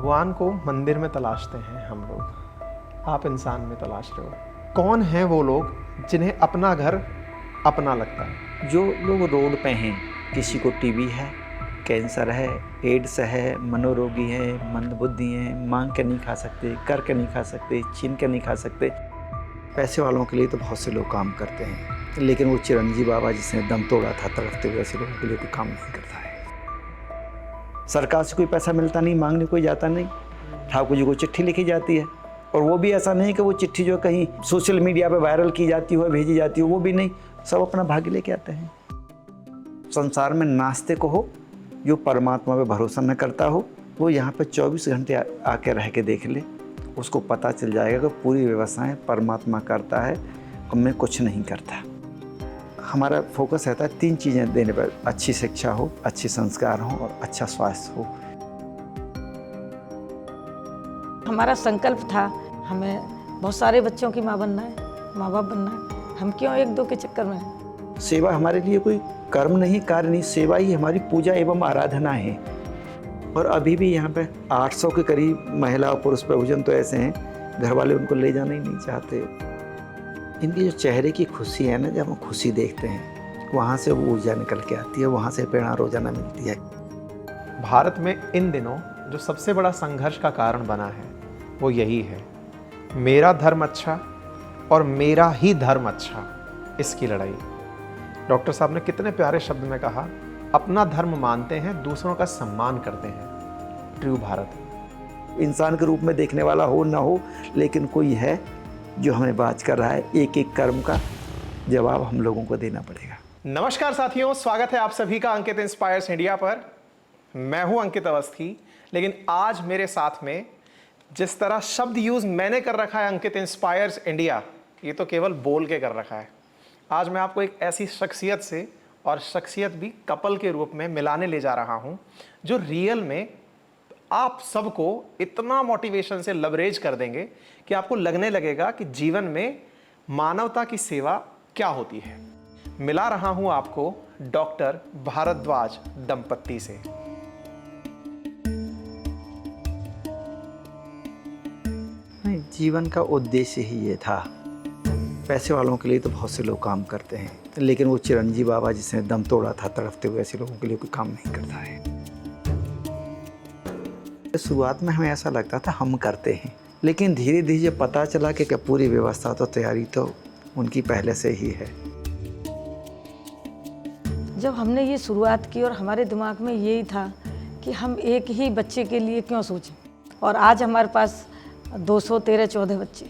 भगवान को मंदिर में तलाशते हैं हम लोग, आप इंसान में तलाश रहे हो। कौन हैं वो लोग जिन्हें अपना घर अपना लगता है? जो लोग रोड पे हैं, किसी को टीबी है, कैंसर है, एड्स है, मनोरोगी हैं, मंदबुद्धि हैं, मांग के नहीं खा सकते, कर के नहीं खा सकते, छीन के नहीं खा सकते। पैसे वालों के लिए तो बहुत से लोग काम करते हैं, लेकिन वो चिरंजीवी बाबा जिसने दम तोड़ा था तड़पते हुए, ऐसे लोगों के लिए कोई काम नहीं करता है। सरकार से कोई पैसा मिलता नहीं, मांगने कोई जाता नहीं, ठाकुर जी को चिट्ठी लिखी जाती है, और वो भी ऐसा नहीं कि वो चिट्ठी जो कहीं सोशल मीडिया पे वायरल की जाती हो, भेजी जाती हो, वो भी नहीं, सब अपना भाग्य लेके आते हैं। संसार में नास्तिक हो जो परमात्मा पे भरोसा न करता हो, वो यहाँ पे 24 घंटे आके रह के देख ले, उसको पता चल जाएगा कि पूरी व्यवस्थाएं परमात्मा करता है और मैं कुछ नहीं करता। हमारा फोकस रहता है 3 चीज़ें देने पर: अच्छी शिक्षा हो, अच्छे संस्कार हो और अच्छा स्वास्थ्य हो। हमारा संकल्प था हमें बहुत सारे बच्चों की माँ बनना है, माँ बाप बनना है। हम क्यों 1-2 के चक्कर में हैं? सेवा हमारे लिए कोई कर्म नहीं, कार्य नहीं, सेवा ही हमारी पूजा एवं आराधना है। और अभी भी यहाँ पे 800 के करीब महिला और पुरुष प्रयोजन तो ऐसे हैं, घर वाले उनको ले जाना ही नहीं चाहते। इनकी जो चेहरे की खुशी है ना, जब हम खुशी देखते हैं, वहाँ से वो ऊर्जा निकल के आती है, वहाँ से प्रेरणा रोजाना मिलती है। भारत में इन दिनों जो सबसे बड़ा संघर्ष का कारण बना है वो यही है, मेरा धर्म अच्छा और मेरा ही धर्म अच्छा, इसकी लड़ाई। डॉक्टर साहब ने कितने प्यारे शब्द में कहा, अपना धर्म मानते हैं, दूसरों का सम्मान करते हैं। ट्रू भारत। इंसान के रूप में देखने वाला हो ना हो, लेकिन कोई है जो हमें बात कर रहा है। एक एक कर्म का जवाब हम लोगों को देना पड़ेगा। नमस्कार साथियों, स्वागत है आप सभी का अंकित इंस्पायर्स इंडिया पर। मैं हूं अंकित अवस्थी, लेकिन आज मेरे साथ में जिस तरह शब्द यूज मैंने कर रखा है अंकित इंस्पायर्स इंडिया, ये तो केवल बोल के कर रखा है। आज मैं आपको एक ऐसी शख्सियत से, और शख्सियत भी कपल के रूप में, मिलाने ले जा रहा हूं जो रियल में आप सबको इतना मोटिवेशन से लवरेज कर देंगे कि आपको लगने लगेगा कि जीवन में मानवता की सेवा क्या होती है। मिला रहा हूं आपको डॉक्टर भारद्वाज दंपत्ति से। जीवन का उद्देश्य ही ये था। पैसे वालों के लिए तो बहुत से लोग काम करते हैं, लेकिन वो चिरंजीवी बाबा जिसने दम तोड़ा था तड़पते हुए, ऐसे लोगों के लिए कोई काम नहीं करता है। शुरुआत में हमें ऐसा लगता था हम करते हैं, लेकिन धीरे धीरे जब पता चला कि पूरी व्यवस्था तो तैयारी तो उनकी पहले से ही है। जब हमने ये शुरुआत की और हमारे दिमाग में यही था कि हम एक ही बच्चे के लिए क्यों सोचें, और आज हमारे पास 213-14 बच्चे।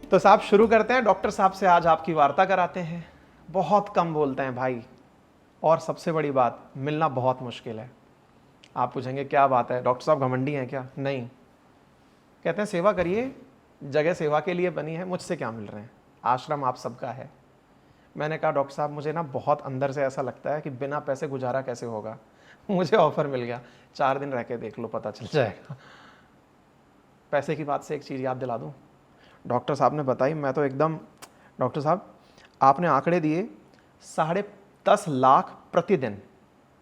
तो साहब शुरू करते हैं। डॉक्टर साहब से आज आपकी वार्ता कराते हैं। बहुत कम बोलते हैं भाई, और सबसे बड़ी बात, मिलना बहुत मुश्किल है। आप पूछेंगे क्या बात है, डॉक्टर साहब घमंडी हैं क्या? नहीं, कहते हैं सेवा करिए, जगह सेवा के लिए बनी है, मुझसे क्या मिल रहे हैं, आश्रम आप सबका है। मैंने कहा डॉक्टर साहब मुझे ना बहुत अंदर से ऐसा लगता है कि बिना पैसे गुजारा कैसे होगा। मुझे ऑफर मिल गया, 4 दिन रह के देख लो, पता चल जाएगा। पैसे की बात से एक चीज़ याद दिला दूँ, डॉक्टर साहब ने बताई, मैं तो एकदम, डॉक्टर साहब आपने आंकड़े दिए, 10.5 लाख प्रतिदिन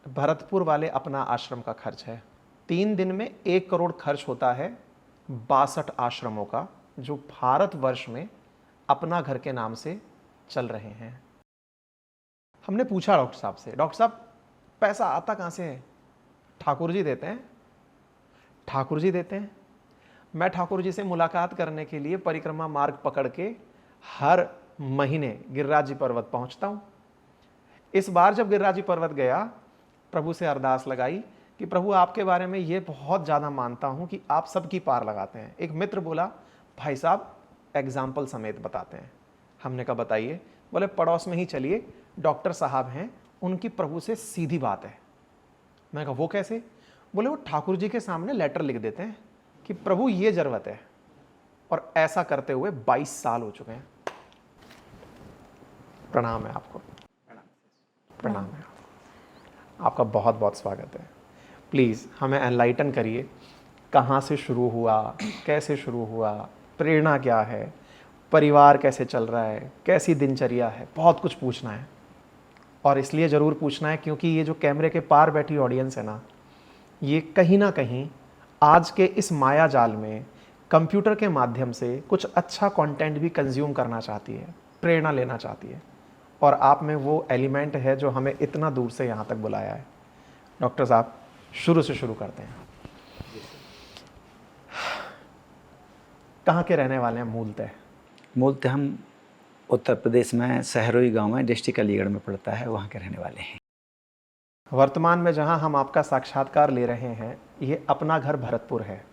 भरतपुर वाले अपना आश्रम का खर्च है। 3 दिन में 1 करोड़ खर्च होता है 62 आश्रमों का, जो भारतवर्ष में अपना घर के नाम से चल रहे हैं। हमने पूछा डॉक्टर साहब से, डॉक्टर साहब पैसा आता कहाँ से है? ठाकुर जी देते हैं। ठाकुर जी देते हैं। मैं ठाकुर जी से मुलाकात करने के लिए परिक्रमा मार्ग पकड़ के हर महीने गिरिराज जी पर्वत पहुंचता हूं। इस बार जब गिरिराज जी पर्वत गया, प्रभु से अरदास लगाई कि प्रभु आपके बारे में ये बहुत ज़्यादा मानता हूं कि आप सबकी पार लगाते हैं। एक मित्र बोला, भाई साहब एग्जाम्पल समेत बताते हैं। हमने कहा बताइए। बोले पड़ोस में ही चलिए, डॉक्टर साहब हैं, उनकी प्रभु से सीधी बात है। मैं कहा वो कैसे? बोले वो ठाकुर जी के सामने लेटर लिख देते हैं कि प्रभु ये जरूरत है, और ऐसा करते हुए 22 साल हो चुके हैं। प्रणाम है आपको, प्रणाम है आपका, बहुत बहुत स्वागत है। प्लीज़ हमें एनलाइटन करिए, कहाँ से शुरू हुआ, कैसे शुरू हुआ, प्रेरणा क्या है, परिवार कैसे चल रहा है, कैसी दिनचर्या है, बहुत कुछ पूछना है। और इसलिए ज़रूर पूछना है क्योंकि ये जो कैमरे के पार बैठी ऑडियंस है ना, ये कहीं ना कहीं आज के इस माया जाल में कंप्यूटर के माध्यम से कुछ अच्छा कंटेंट भी कंज्यूम करना चाहती है, प्रेरणा लेना चाहती है, और आप में वो एलिमेंट है जो हमें इतना दूर से यहाँ तक बुलाया है। डॉक्टर साहब, शुरू से शुरू करते हैं। कहाँ के रहने वाले हैं मूलतः? मूलतः हम उत्तर प्रदेश में सहरोई गांव में, डिस्ट्रिक्ट अलीगढ़ में पड़ता है, वहाँ के रहने वाले हैं। वर्तमान में जहाँ हम आपका साक्षात्कार ले रहे हैं, ये अपना घर भरतपुर है,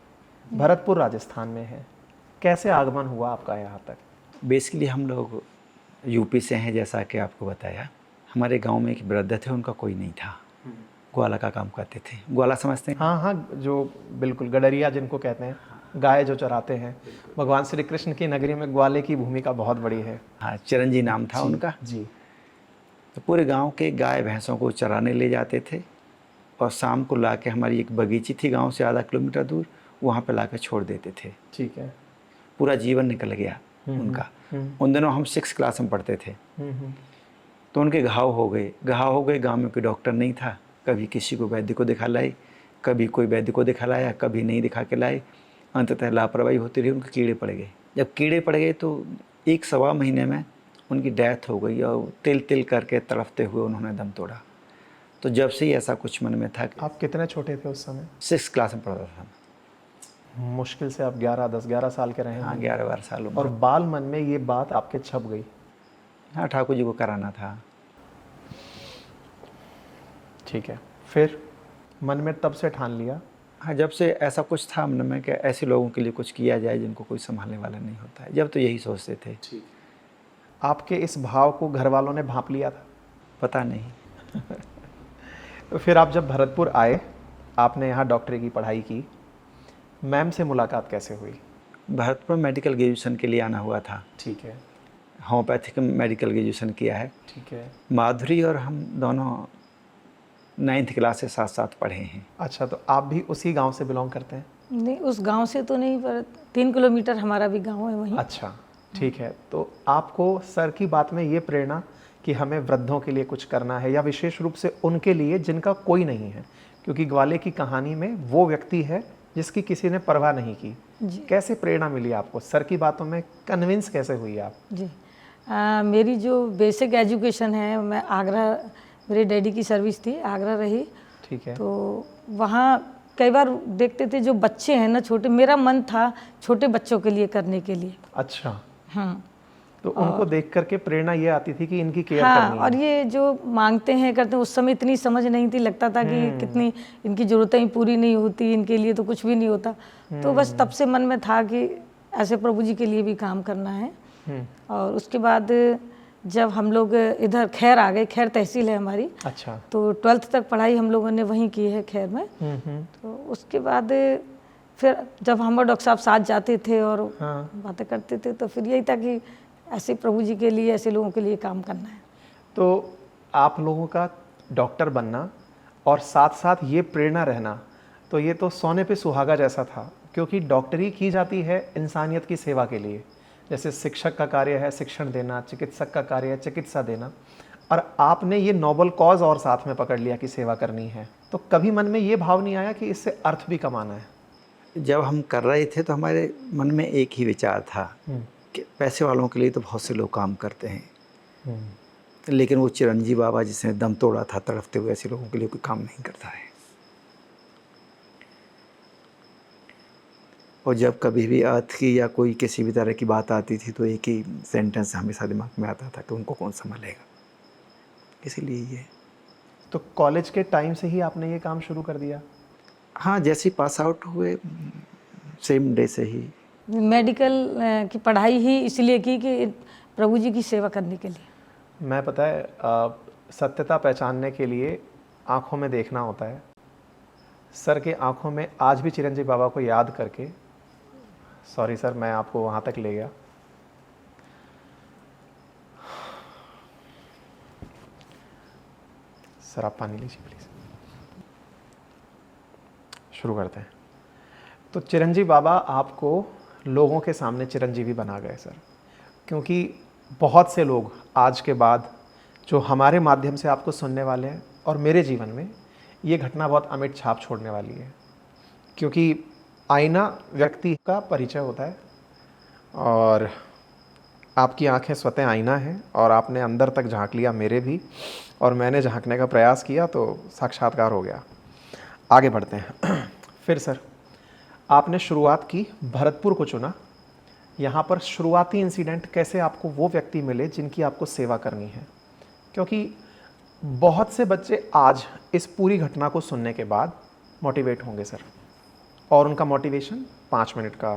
भरतपुर राजस्थान में है। कैसे आगमन हुआ आपका यहाँ तक? बेसिकली हम लोग यूपी से हैं, जैसा कि आपको बताया। हमारे गांव में एक वृद्ध थे, उनका कोई नहीं था, ग्वाला का काम करते थे। ग्वाला समझते हैं? हाँ हाँ, जो बिल्कुल गडरिया जिनको कहते हैं, गाय जो चराते हैं। भगवान श्री कृष्ण की नगरी में ग्वाले की भूमिका बहुत बड़ी है। हाँ, चिरंजी नाम था उनका जी। तो पूरे गांव के गाय भैंसों को चराने ले जाते थे, और शाम को ला के, हमारी एक बगीची थी गांव से आधा किलोमीटर दूर, वहाँ पे ला के छोड़ देते थे। ठीक है। पूरा जीवन निकल गया उनका। उन दिनों हम 6 क्लास में पढ़ते थे। तो उनके घाव हो गए। गाँव में कोई डॉक्टर नहीं था। कभी किसी को वैद्य को दिखा लाए, कभी कोई वैद्य को दिखा लाया, कभी नहीं दिखा के लाए। अंततः लापरवाही होती रही, उनके कीड़े पड़ गए। जब कीड़े पड़ गए तो 1-1.25 महीने में उनकी डेथ हो गई, और तिल करके तड़फते हुए उन्होंने दम तोड़ा। तो जब से ही ऐसा कुछ मन में था। आप कितने छोटे थे उस समय? 6 क्लास में पढ़ता था। मुश्किल से आप 10-11 साल के रहे। हाँ, 11-12 साल उम्र। और बाल मन में ये बात आपके छप गई? हाँ, ठाकुर जी को कराना था। ठीक है। फिर मन में तब से ठान लिया? हाँ, जब से ऐसा कुछ था मन में कि ऐसे लोगों के लिए कुछ किया जाए जिनको कोई संभालने वाला नहीं होता है, जब तो यही सोचते थे। आपके इस भाव को घर वालों ने भांप लिया था? पता नहीं। तो फिर आप जब भरतपुर आए, आपने यहाँ डॉक्टरी की पढ़ाई की, मैम से मुलाकात कैसे हुई? भरतपुर मेडिकल ग्रेजुएशन के लिए आना हुआ था। ठीक है। होम्योपैथिक मेडिकल ग्रेजुएशन किया है। ठीक है। माधुरी और हम दोनों 9th क्लास से साथ साथ पढ़े हैं। अच्छा, तो आप भी उसी गांव से बिलोंग करते हैं? नहीं, उस गांव से तो नहीं, पर 3 किलोमीटर हमारा भी गांव है वहीं। अच्छा, ठीक है। तो आपको सर की बात में ये प्रेरणा कि हमें वृद्धों के लिए कुछ करना है, या विशेष रूप से उनके लिए जिनका कोई नहीं है, क्योंकि ग्वाले की कहानी में वो व्यक्ति है जिसकी किसी ने परवाह नहीं की, कैसे प्रेरणा मिली आपको? सर की बातों में कन्विंस कैसे हुई आप? जी, मेरी जो बेसिक एजुकेशन है, मैं आगरा, मेरे डैडी की सर्विस थी, आगरा रही। ठीक है। तो वहाँ कई बार देखते थे जो बच्चे हैं ना छोटे, मेरा मन था छोटे बच्चों के लिए करने के लिए। अच्छा। हाँ। तो उनको देख करके प्रेरणा ये आती थी कि इनकी केयर हाँ, करनी है। और ये जो मांगते हैं करते हैं, उस समय इतनी समझ नहीं थी, लगता था कि कितनी इनकी ज़रूरतें ही पूरी नहीं होती, इनके लिए तो कुछ भी नहीं होता। तो बस तब से मन में था कि ऐसे प्रभु जी के लिए भी काम करना है। और उसके बाद जब हम लोग इधर खैर आ गए, खैर तहसील है हमारी। अच्छा। तो 12th तक पढ़ाई हम लोगों ने वहीं की है, खैर में। तो उसके बाद फिर जब हम डॉक्टर साहब साथ जाते थे और बातें करते थे, तो फिर यही था कि ऐसे प्रभु जी के लिए, ऐसे लोगों के लिए काम करना है। तो आप लोगों का डॉक्टर बनना और साथ साथ ये प्रेरणा रहना, तो ये तो सोने पे सुहागा जैसा था, क्योंकि डॉक्टरी की जाती है इंसानियत की सेवा के लिए। जैसे शिक्षक का कार्य है शिक्षण देना, चिकित्सक का कार्य है चिकित्सा देना, और आपने ये नोबल कॉज और साथ में पकड़ लिया कि सेवा करनी है। तो कभी मन में ये भाव नहीं आया कि इससे अर्थ भी कमाना है? जब हम कर रहे थे तो हमारे मन में एक ही विचार था कि पैसे वालों के लिए तो बहुत से लोग काम करते हैं, लेकिन वो चिरंजी बाबा जिसने दम तोड़ा था तड़फते हुए, ऐसे लोगों के लिए कोई काम नहीं करता है। और जब कभी भी अर्थ की या कोई किसी भी तरह की बात आती थी तो एक ही सेंटेंस हमेशा दिमाग में आता था कि उनको कौन संभालेगा, इसीलिए ये। तो कॉलेज के टाइम से ही आपने ये काम शुरू कर दिया? हाँ, जैसे ही पास आउट हुए सेम डे से ही। मेडिकल की पढ़ाई ही इसलिए की कि प्रभु जी की सेवा करने के लिए। मैं पता है, सत्यता पहचानने के लिए आँखों में देखना होता है। सर के आँखों में आज भी चिरंजीव बाबा को याद करके, सॉरी सर मैं आपको वहाँ तक ले गया, सर आप पानी लीजिए प्लीज़। शुरू करते हैं। तो चिरंजीव बाबा आपको लोगों के सामने चिरंजीवी बना गए सर, क्योंकि बहुत से लोग आज के बाद जो हमारे माध्यम से आपको सुनने वाले हैं और मेरे जीवन में ये घटना बहुत अमिट छाप छोड़ने वाली है, क्योंकि आईना व्यक्ति का परिचय होता है और आपकी आंखें स्वतः आईना हैं और आपने अंदर तक झांक लिया, मेरे भी, और मैंने झांकने का प्रयास किया तो साक्षात्कार हो गया। आगे बढ़ते हैं। फिर सर, आपने शुरुआत की, भरतपुर को चुना। यहाँ पर शुरुआती इंसिडेंट कैसे आपको वो व्यक्ति मिले जिनकी आपको सेवा करनी है? क्योंकि बहुत से बच्चे आज इस पूरी घटना को सुनने के बाद मोटिवेट होंगे सर, और उनका मोटिवेशन 5 मिनट का,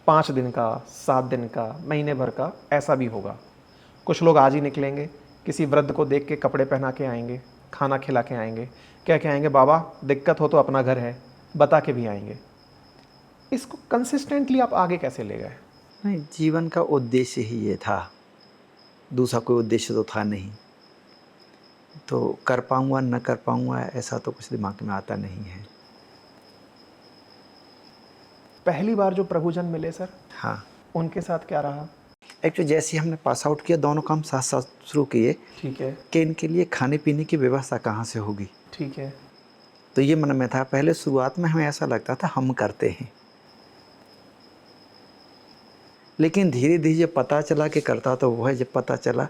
5 दिन का, 7 दिन का, महीने भर का ऐसा भी होगा। कुछ लोग आज ही निकलेंगे, किसी वृद्ध को देख के कपड़े पहना के आएंगे, खाना खिला के आएंगे, क्या क्या आएंगे, बाबा दिक्कत हो तो अपना घर है, बता के भी आएंगे। इसको कंसिस्टेंटली आप आगे कैसे ले गए? नहीं, जीवन का उद्देश्य ही ये था, दूसरा कोई उद्देश्य तो था नहीं। तो कर पाऊँगा न कर पाऊँगा ऐसा तो कुछ दिमाग में आता नहीं है। पहली बार जो प्रभुजन मिले सर, हाँ, उनके साथ क्या रहा? एक्चुअली जैसे ही हमने पास आउट किया, दोनों काम साथ साथ शुरू किए ठीक है, कि इनके लिए खाने पीने की व्यवस्था कहाँ से होगी। ठीक है, तो ये मन में था। पहले शुरुआत में हमें ऐसा लगता था हम करते हैं, लेकिन धीरे धीरे जब पता चला कि करता तो वो है, जब पता चला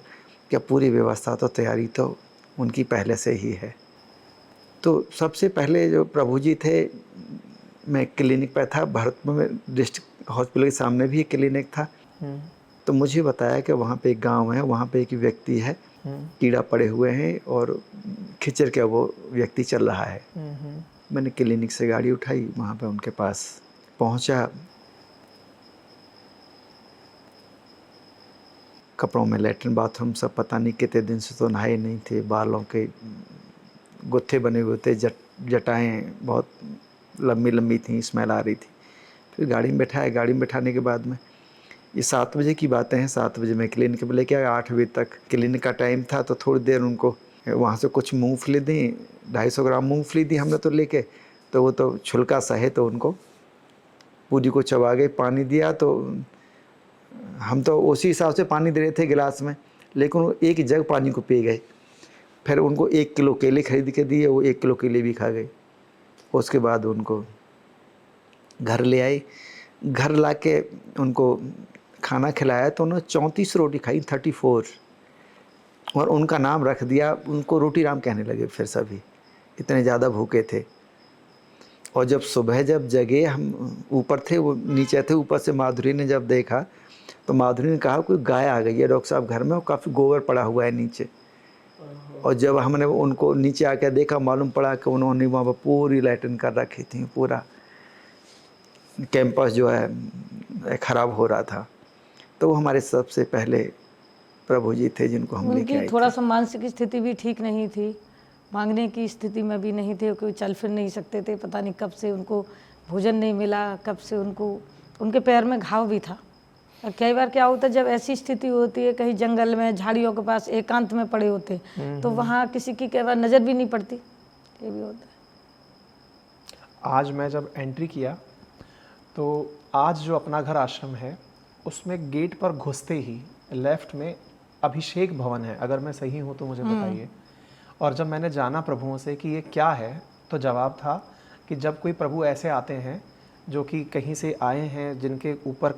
कि पूरी व्यवस्था तो तैयारी तो उनकी पहले से ही है। तो सबसे पहले जो प्रभु जी थे, मैं क्लिनिक पर था, भरतपुर में डिस्ट्रिक्ट हॉस्पिटल के सामने भी एक क्लिनिक था। तो मुझे बताया कि वहाँ पे एक गांव है, वहाँ पे एक व्यक्ति है, कीड़ा पड़े हुए हैं और खिचड़ के वो व्यक्ति चल रहा है। मैंने क्लिनिक से गाड़ी उठाई, वहाँ पे उनके पास पहुँचा। कपड़ों में लेटरिन बाथरूम सब, पता नहीं कितने दिन से तो नहाए नहीं थे, बालों के गुत्थे बने हुए थे, जटाएँ बहुत लंबी लंबी थी, स्मेल आ रही थी। फिर गाड़ी में बैठाया। गाड़ी में बैठाने के बाद में, ये 7 बजे की बातें हैं, 7 बजे मैं क्लिनिक पर लेके आया। 8 बजे तक क्लिनिक का टाइम था, तो थोड़ी देर उनको वहाँ से कुछ मूँगफली दी, 250 ग्राम मूँगफली दी हमने तो लेके। तो वो तो छिलका सा है, तो उनको पूरी को चबा के पानी दिया। तो हम तो उसी हिसाब से पानी दे रहे थे गिलास में, लेकिन वो एक जग पानी को पी गए। फिर उनको 1 किलो केले खरीद के दिए, वो 1 किलो केले भी खा गए। उसके बाद उनको घर ले आई। घर लाके उनको खाना खिलाया तो उन्होंने 34 रोटी खाई, 34, और उनका नाम रख दिया। उनको रोटी राम कहने लगे फिर सभी, इतने ज़्यादा भूखे थे। और जब सुबह जब जगे, हम ऊपर थे, वो नीचे थे। ऊपर से माधुरी ने जब देखा तो माधुरी ने कहा कोई गाय आ गई है डॉक्टर साहब घर में, और काफ़ी गोबर पड़ा हुआ है नीचे। और जब हमने उनको नीचे आकर देखा, मालूम पड़ा कि उन्होंने वहाँ पर पूरी लैट्रिन कर रखी थी, पूरा कैंपस जो है ख़राब हो रहा था। तो वो हमारे सबसे पहले प्रभु जी थे जिनको हम लेके आए उनकी थोड़ा सा मानसिक स्थिति भी ठीक नहीं थी, मांगने की स्थिति में भी नहीं थे, कोई चल फिर नहीं सकते थे। पता नहीं कब से उनको भोजन नहीं मिला, कब से उनको, उनके पैर में घाव भी था। और कई बार क्या होता है, जब ऐसी स्थिति होती है, कहीं जंगल में झाड़ियों के पास एकांत में पड़े होते, तो वहाँ किसी की कई बार नज़र भी नहीं पड़ती, ये भी होता है। आज मैं जब एंट्री किया तो आज जो अपना घर आश्रम है, उसमें गेट पर घुसते ही लेफ्ट में अभिषेक भवन है, अगर मैं सही हूँ तो मुझे बताइए। और जब मैंने जाना प्रभुओं से कि ये क्या है, तो जवाब था कि जब कोई प्रभु ऐसे आते हैं जो कि कहीं से आए हैं, जिनके ऊपर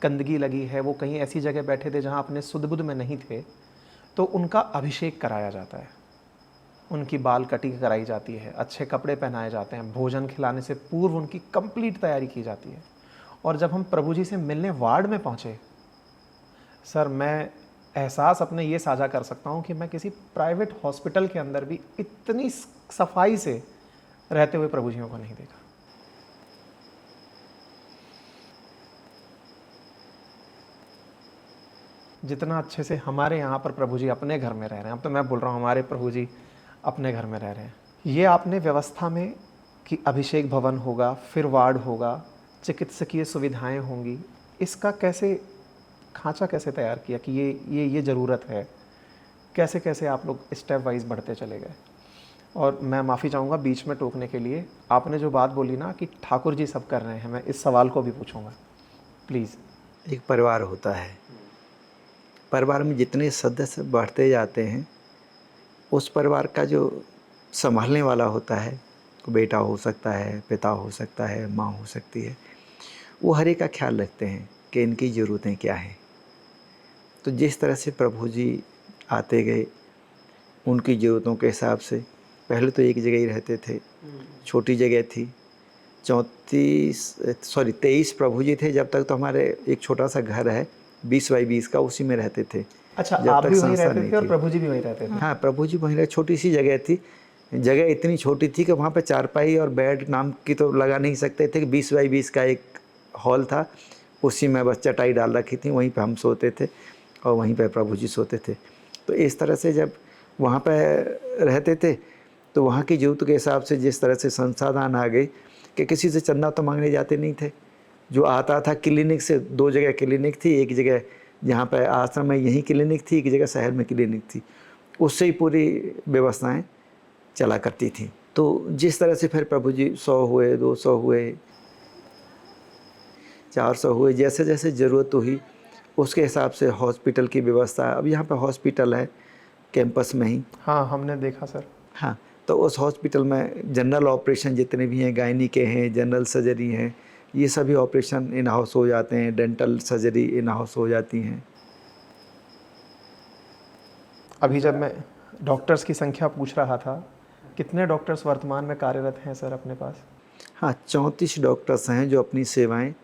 गंदगी लगी है, वो कहीं ऐसी जगह बैठे थे जहाँ अपने सुध बुध में नहीं थे, तो उनका अभिषेक कराया जाता है, उनकी बाल कटिंग कराई जाती है, अच्छे कपड़े पहनाए जाते हैं, भोजन खिलाने से पूर्व उनकी कंप्लीट तैयारी की जाती है। और जब हम प्रभु जी से मिलने वार्ड में पहुँचे सर, मैं एहसास अपने ये साझा कर सकता हूँ कि मैं किसी प्राइवेट हॉस्पिटल के अंदर भी इतनी सफाई से रहते हुए प्रभु जियों को नहीं देखा। जितना अच्छे से हमारे यहाँ पर प्रभु जी अपने घर में रह रहे हैं, अब तो मैं बोल रहा हूँ हमारे प्रभु जी अपने घर में रह रहे हैं। ये आपने व्यवस्था में कि अभिषेक भवन होगा, फिर वार्ड होगा, चिकित्सकीय सुविधाएं होंगी, इसका कैसे खांचा कैसे तैयार किया कि ये ज़रूरत है? कैसे कैसे आप लोग स्टेप वाइज बढ़ते चले गए? और मैं माफ़ी चाहूँगा बीच में टोकने के लिए, आपने जो बात बोली ना कि ठाकुर जी सब कर रहे हैं, मैं इस सवाल को भी पूछूंगा प्लीज़। एक परिवार होता है, परिवार में जितने सदस्य बढ़ते जाते हैं, उस परिवार का जो संभालने वाला होता है, बेटा हो सकता है, पिता हो सकता है, माँ हो सकती है, वो हर एक का ख्याल रखते हैं कि इनकी ज़रूरतें क्या हैं। तो जिस तरह से प्रभु जी आते गए उनकी ज़रूरतों के हिसाब से, पहले तो एक जगह ही रहते थे, छोटी जगह थी, 23 प्रभु जी थे जब तक, तो हमारे एक छोटा सा घर है 20 बाई 20 का, उसी में रहते थे। अच्छा, जब आप तक भी वहीं संस्था रहते नहीं थे और थी। प्रभु जी भी वहीं रहते थे? हाँ, प्रभु जी वहीं रहे, छोटी सी जगह थी। जगह इतनी छोटी थी कि वहाँ पे चारपाई और बेड नाम की तो लगा नहीं सकते थे, कि 20 बाई 20 का एक हॉल था, उसी में बस चटाई डाल रखी थी, वहीं पे हम सोते थे और वहीं पे प्रभु जी सोते थे। तो इस तरह से जब वहाँ पे रहते थे तो वहाँ की ज़रूरत के हिसाब से जिस तरह से संसाधन आ गए कि किसी से चंदा तो मांगने जाते नहीं थे। जो आता था क्लिनिक से, 2 जगह क्लिनिक थी, एक जगह जहाँ पे आश्रम में यहीं क्लिनिक थी, एक जगह शहर में क्लिनिक थी, उससे ही पूरी व्यवस्थाएं चला करती थी। तो जिस तरह से फिर प्रभु जी 100 हुए, 200 हुए, 400 हुए, जैसे जैसे ज़रूरत हुई उसके हिसाब से हॉस्पिटल की व्यवस्था। अब यहाँ पे हॉस्पिटल है कैंपस में ही। हाँ, हमने देखा सर। हाँ, तो उस हॉस्पिटल में जनरल ऑपरेशन जितने भी हैं, गायनी के हैं, जनरल सर्जरी हैं, ये सभी ऑपरेशन इन हाउस हो जाते हैं, डेंटल सर्जरी इन हाउस हो जाती हैं। अभी जब मैं डॉक्टर्स की संख्या पूछ रहा था, कितने डॉक्टर्स वर्तमान में कार्यरत हैं सर अपने पास? हाँ, 34 डॉक्टर्स हैं जो अपनी सेवाएं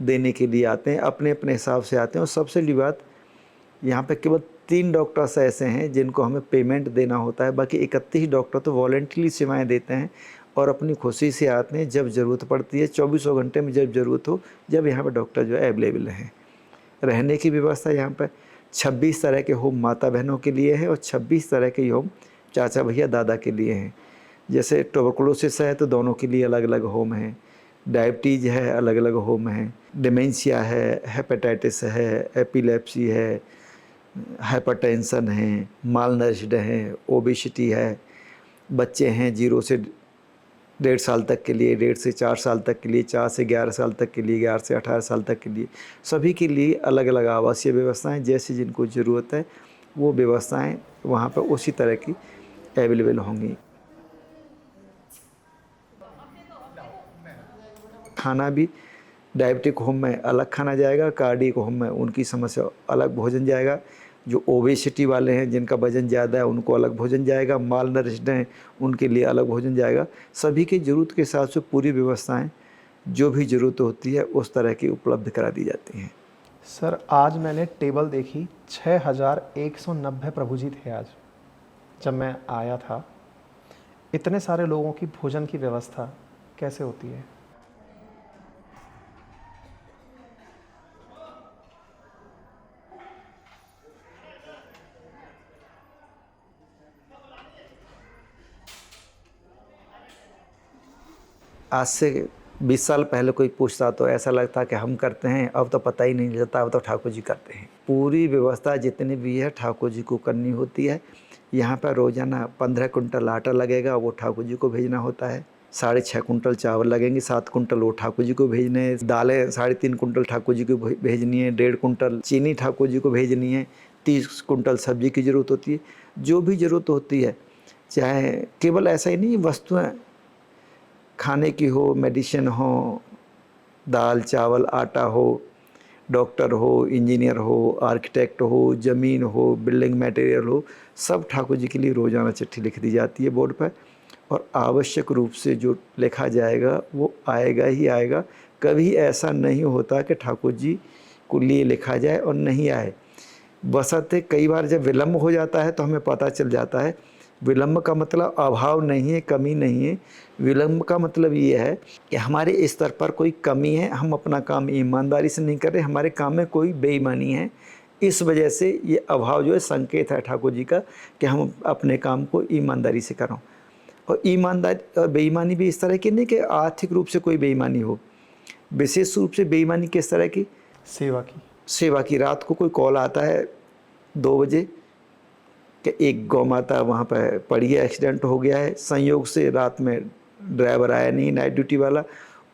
देने के लिए आते हैं, अपने अपने हिसाब से आते हैं। और सबसे बड़ी बात, यहाँ पे केवल 3 डॉक्टर्स ऐसे हैं जिनको हमें पेमेंट देना होता है, बाकी 31 डॉक्टर तो वॉलंटरी सेवाएं देते हैं और अपनी खुशी से आते हैं जब ज़रूरत पड़ती है, 24 घंटे में जब ज़रूरत हो, जब यहाँ पर डॉक्टर जो है अवेलेबल हैं। रहने की व्यवस्था यहाँ पर 26 तरह के होम माता बहनों के लिए है और 26 तरह के होम चाचा भैया दादा के लिए हैं। जैसे ट्यूबरकुलोसिस है तो दोनों के लिए अलग अलग होम हैं, डायबिटीज़ है अलग अलग होम हैं, डिमेंशिया है, हेपेटाइटिस है, एपिलेप्सी है, हाइपरटेंशन है, मालनरिश्ड हैं, ओबेसिटी है, बच्चे हैं 0 से 1.5 साल तक के लिए, 1.5 से 4 साल तक के लिए, 4 से 11 साल तक के लिए, 11 से 18 साल तक के लिए, सभी के लिए अलग अलग आवासीय व्यवस्थाएं, जैसे जिनको ज़रूरत है वो व्यवस्थाएं वहाँ पर उसी तरह की अवेलेबल होंगी। खाना भी डायबिटिक होम में अलग खाना जाएगा, कार्डियक होम में उनकी समस्या अलग भोजन जाएगा, जो ओबेसिटी वाले हैं जिनका वजन ज़्यादा है उनको अलग भोजन जाएगा, माल नरिश्ड हैं उनके लिए अलग भोजन जाएगा। सभी की ज़रूरत के हिसाब से पूरी व्यवस्थाएं जो भी ज़रूरत होती है उस तरह की उपलब्ध करा दी जाती हैं। सर आज मैंने टेबल देखी, 6190 प्रभु जी थे आज जब मैं आया था। इतने सारे लोगों की भोजन की व्यवस्था कैसे होती है? आज से 20 साल पहले कोई पूछता तो ऐसा लगता कि हम करते हैं, अब तो पता ही नहीं चलता, अब तो ठाकुर जी करते हैं। पूरी व्यवस्था जितनी भी है ठाकुर जी को करनी होती है। यहाँ पर रोज़ाना 15 कुंटल आटा लगेगा, वो ठाकुर जी को भेजना होता है। 6.5 कुंटल चावल लगेंगे, 7 कुंटल वो ठाकुर जी को भेजने हैं। दालें 3.5 कुंटल ठाकुर जी को भेजनी है, 1.5 कुंटल चीनी ठाकुर जी को भेजनी है, 30 कुंटल सब्जी की ज़रूरत होती है। जो भी ज़रूरत होती है, चाहे केवल ऐसा ही नहीं, वस्तुएँ खाने की हो, मेडिसिन हो, दाल चावल आटा हो, डॉक्टर हो, इंजीनियर हो, आर्किटेक्ट हो, ज़मीन हो, बिल्डिंग मटेरियल हो, सब ठाकुर जी के लिए रोज़ाना चिट्ठी लिख दी जाती है बोर्ड पर। और आवश्यक रूप से जो लिखा जाएगा वो आएगा ही आएगा। कभी ऐसा नहीं होता कि ठाकुर जी को लिए लिखा जाए और नहीं आए। बशर्ते कई बार जब विलम्ब हो जाता है तो हमें पता चल जाता है। विलम्ब का मतलब अभाव नहीं है, कमी नहीं है। विलम्ब का मतलब ये है कि हमारे स्तर पर कोई कमी है, हम अपना काम ईमानदारी से नहीं कर रहे, हमारे काम में कोई बेईमानी है। इस वजह से ये अभाव जो है संकेत है ठाकुर जी का कि हम अपने काम को ईमानदारी से करें। और ईमानदारी और बेईमानी भी इस तरह की नहीं कि आर्थिक रूप से कोई बेईमानी हो। विशेष रूप से बेईमानी किस तरह की? सेवा की। रात को कोई कॉल आता है 2 बजे कि एक गौ माता वहाँ पर पड़ी है, एक्सीडेंट हो गया है, संयोग से रात में ड्राइवर आया नहीं, नाइट ड्यूटी वाला,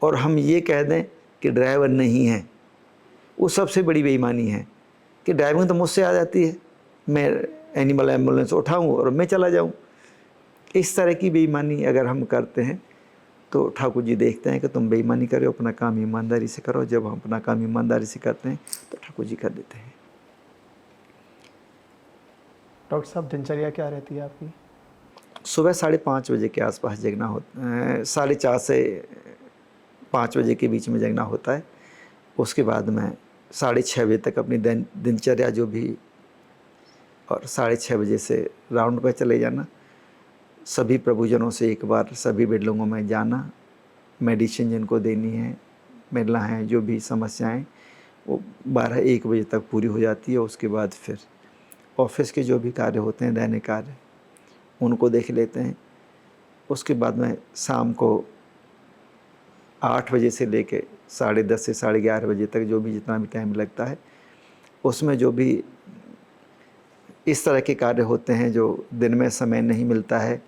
और हम ये कह दें कि ड्राइवर नहीं है। वो सबसे बड़ी बेईमानी है कि ड्राइविंग तो मुझसे आ जाती है, मैं एनिमल एम्बुलेंस उठाऊँ और मैं चला जाऊँ। इस तरह की बेईमानी अगर हम करते हैं तो ठाकुर जी देखते हैं कि तुम बेईमानी करो, अपना काम ईमानदारी से करो। जब हम अपना काम ईमानदारी से करते हैं तो ठाकुर जी कर देते हैं। डॉक्टर साहब दिनचर्या क्या रहती है आपकी? सुबह 5:30 बजे के आसपास जगना होता है, 4:30 से 5 बजे के बीच में जगना होता है। उसके बाद मैं 6:30 बजे तक अपनी दिनचर्या जो भी, और 6:30 बजे से राउंड पर चले जाना, सभी प्रभुजनों से एक बार सभी बेडलोंगों में जाना, मेडिसिन जिनको देनी है, मिलना है, जो भी समस्याएं, वो 12-1 बजे तक पूरी हो जाती है। उसके बाद फिर ऑफिस के जो भी कार्य होते हैं, दैनिक कार्य, उनको देख लेते हैं। उसके बाद मैं शाम को 8 बजे से लेके 10:30 से 11:30 बजे तक जो भी जितना भी टाइम लगता है, उसमें जो भी इस तरह के कार्य होते हैं जो दिन में समय नहीं मिलता है,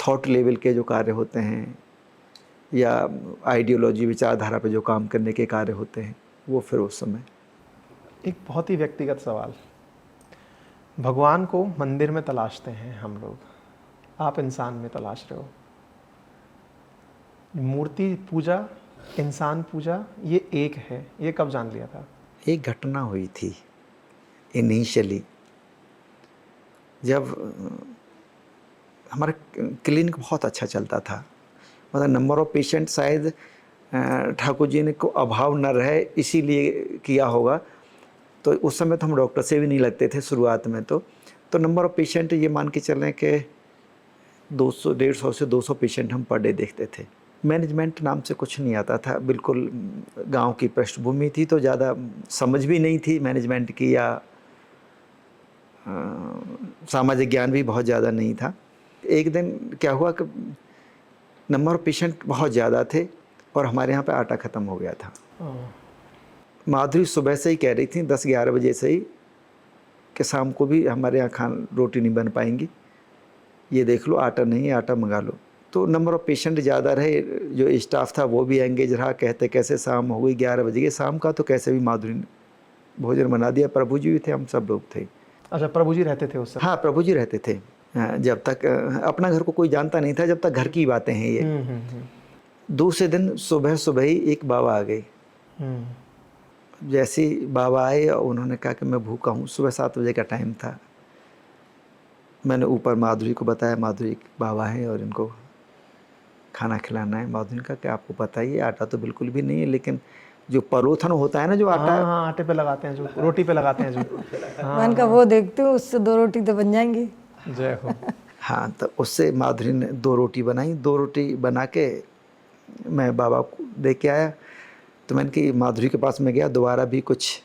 थॉट लेवल के जो कार्य होते हैं या आइडियोलॉजी विचारधारा पे जो काम करने के कार्य होते हैं, वो फिर उस समय। एक बहुत ही व्यक्तिगत सवाल, भगवान को मंदिर में तलाशते हैं हम लोग, आप इंसान में तलाश रहे हो। मूर्ति पूजा, इंसान पूजा, ये एक है, ये कब जान लिया था? एक घटना हुई थी इनिशियली, जब हमारा क्लिनिक बहुत अच्छा चलता था, मतलब नंबर ऑफ पेशेंट शायद ठाकुर जी ने को अभाव न रहे इसीलिए किया होगा। तो उस समय तो हम डॉक्टर से भी नहीं लगते थे शुरुआत में। तो नंबर ऑफ पेशेंट ये मान के चलें कि 150 से 200 पेशेंट हम पर डे देखते थे। मैनेजमेंट नाम से कुछ नहीं आता था, बिल्कुल गांव की पृष्ठभूमि थी, तो ज़्यादा समझ भी नहीं थी मैनेजमेंट की, या सामाजिक ज्ञान भी बहुत ज़्यादा नहीं था। एक दिन क्या हुआ कि नंबर ऑफ पेशेंट बहुत ज़्यादा थे और हमारे यहाँ पे आटा ख़त्म हो गया था। माधुरी सुबह से ही कह रही थी 10-11 बजे से ही कि शाम को भी हमारे यहाँ रोटी नहीं बन पाएंगी, ये देख लो आटा नहीं है, आटा मंगा लो। तो नंबर ऑफ़ पेशेंट ज़्यादा रहे, जो स्टाफ था वो भी एंगेज रहा। कहते कैसे शाम हो गई 11 बजे, शाम का तो कैसे भी माधुरी ने भोजन बना दिया। प्रभु जी भी थे, हम सब लोग थे। अच्छा, प्रभु जी रहते थे उस समय? हाँ, प्रभु जी रहते थे। जब तक अपना घर को कोई जानता नहीं था, जब तक घर की बातें हैं ये। दूसरे दिन सुबह सुबह ही एक बाबा आ गए। जैसे ही बाबा आए, उन्होंने कहा कि मैं भूखा हूँ। सुबह 7 बजे का टाइम था। मैंने ऊपर माधुरी को बताया, माधुरी बाबा हैं और इनको खाना खिलाना है। माधुरी ने कहा कि आपको पता ही है आटा तो बिल्कुल भी नहीं है, लेकिन जो परोथन होता है ना, जो आटा, हाँ, आटे पे लगाते हैं, जो रोटी पे लगाते हैं, जो मैंने कहा वो देखते हो, उससे 2 रोटी तो बन जाएंगी। जय हो। हाँ, तो उससे माधुरी ने 2 रोटी बनाई। 2 रोटी बना के मैं बाबा को दे के आया। तो मैंने कि माधुरी के पास में गया, दोबारा भी कुछ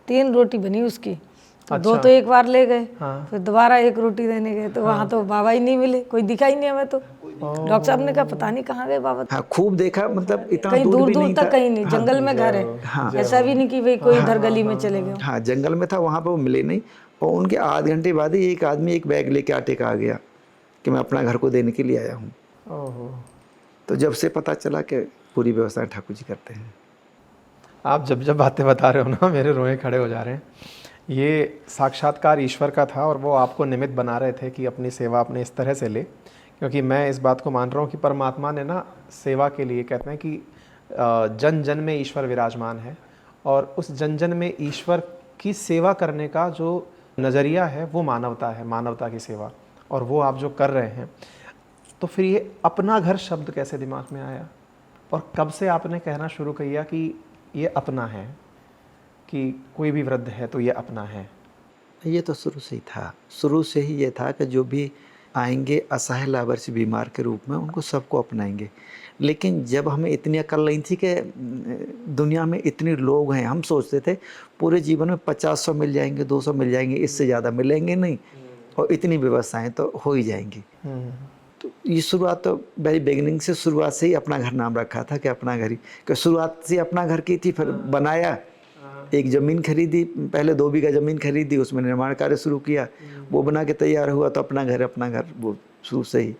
3 रोटी बनी उसकी, तो अच्छा। 2 तो एक बार ले गए। हाँ। फिर दोबारा 1 रोटी देने गए तो वहाँ तो बाबा ही नहीं मिले, कोई दिखा ही नहीं हमें। तो डॉक्टर साहब ने कहा पता नहीं कहाँ गए बाबा। हाँ, खूब देखा, मतलब इतना कहीं दूर दूर भी दूर नहीं तक था। कहीं नहीं, हाँ, जंगल में घर है, ऐसा भी नहीं कि भाई कोई इधर गली में चले गए। हाँ, जंगल में था, वहाँ पर वो मिले नहीं। और उनके आधे घंटे बाद ही एक आदमी एक बैग लेके आटे का आ गया कि मैं अपना घर को देने के लिए आया हूँ। ओहो। तो जब से पता चला कि पूरी व्यवस्था ठाकुर जी करते हैं। आप जब जब बातें बता रहे हो ना, मेरे रोए खड़े हो जा रहे हैं। ये साक्षात्कार ईश्वर का था और वो आपको निमित्त बना रहे थे कि अपनी सेवा अपने इस तरह से ले। क्योंकि मैं इस बात को मान रहा हूँ कि परमात्मा ने ना सेवा के लिए, कहते हैं कि जन जन में ईश्वर विराजमान है, और उस जन जन में ईश्वर की सेवा करने का जो नज़रिया है वो मानवता है, मानवता की सेवा, और वो आप जो कर रहे हैं। तो फिर ये अपना घर शब्द कैसे दिमाग में आया, और कब से आपने कहना शुरू किया कि ये अपना है, कि कोई भी वृद्ध है तो ये अपना है? ये तो शुरू से ही था। शुरू से ही ये था कि जो भी आएंगे असहाय लावारिस बीमार के रूप में, उनको सबको अपनाएंगे। लेकिन जब हमें इतनी अकल नहीं थी कि दुनिया में इतने लोग हैं, हम सोचते थे पूरे जीवन में 50-100 मिल जाएंगे, 200 मिल जाएंगे, इससे ज़्यादा मिलेंगे नहीं, और इतनी व्यवस्थाएं तो हो ही जाएंगी। तो ये शुरुआत तो वेरी बिगिनिंग से, शुरुआत से ही अपना घर नाम रखा था कि अपना घर ही, कि शुरुआत से अपना घर की थी। फिर बनाया, एक ज़मीन खरीदी, पहले 2 बीघा ज़मीन खरीदी, उसमें निर्माण कार्य शुरू किया, वो बना के तैयार हुआ तो अपना घर वो शुरू से ही।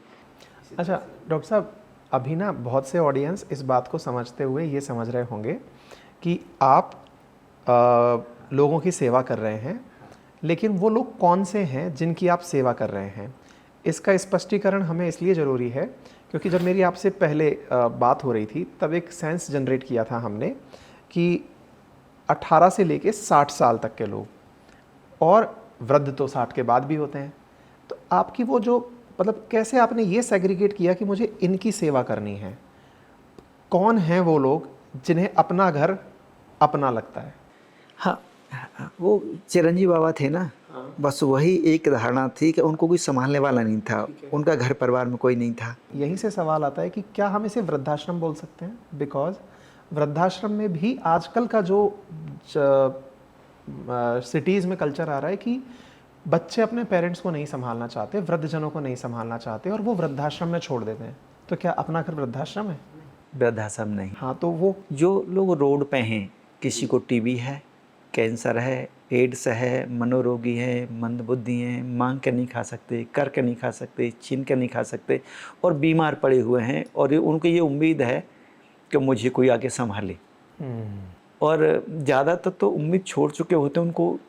अच्छा डॉक्टर साहब, अभी ना बहुत से ऑडियंस इस बात को समझते हुए ये समझ रहे होंगे कि आप लोगों की सेवा कर रहे हैं, लेकिन वो लोग कौन से हैं जिनकी आप सेवा कर रहे हैं? इसका स्पष्टीकरण हमें इसलिए ज़रूरी है क्योंकि जब मेरी आपसे पहले बात हो रही थी तब एक सेंस जनरेट किया था हमने कि 18 से लेके 60 साल तक के लोग और वृद्ध तो 60 के बाद भी होते हैं। तो आपकी वो जो मतलब कैसे आपने ये सेग्रीगेट किया कि मुझे इनकी सेवा करनी है? कौन हैं वो लोग जिन्हें अपना घर अपना लगता है? हाँ, वो चिरंजीवी बाबा थे ना, बस वही एक धारणा थी कि उनको कोई संभालने वाला नहीं था, उनका घर परिवार में कोई नहीं था। यहीं से सवाल आता है कि क्या हम इसे वृद्धाश्रम बोल सकते हैं? बिकॉज वृद्धाश्रम में भी आजकल का जो सिटीज़ में कल्चर आ रहा है कि बच्चे अपने पेरेंट्स को नहीं संभालना चाहते, वृद्धजनों को नहीं संभालना चाहते और वो वृद्धाश्रम में छोड़ देते हैं। तो क्या अपना घर वृद्धाश्रम है? वृद्धाश्रम नहीं। हाँ, तो वो जो लोग रोड पे हैं, किसी को टीबी है, कैंसर है, एड्स है, मनोरोगी हैं, मंदबुद्धि हैं, मांग के नहीं खा सकते, कर के नहीं खा सकते, छीन के नहीं खा सकते और बीमार पड़े हुए हैं और उनको ये उम्मीद है कि मुझे कोई आके संभाले। और ज़्यादातर तो उम्मीद छोड़ चुके होते हैं। उनको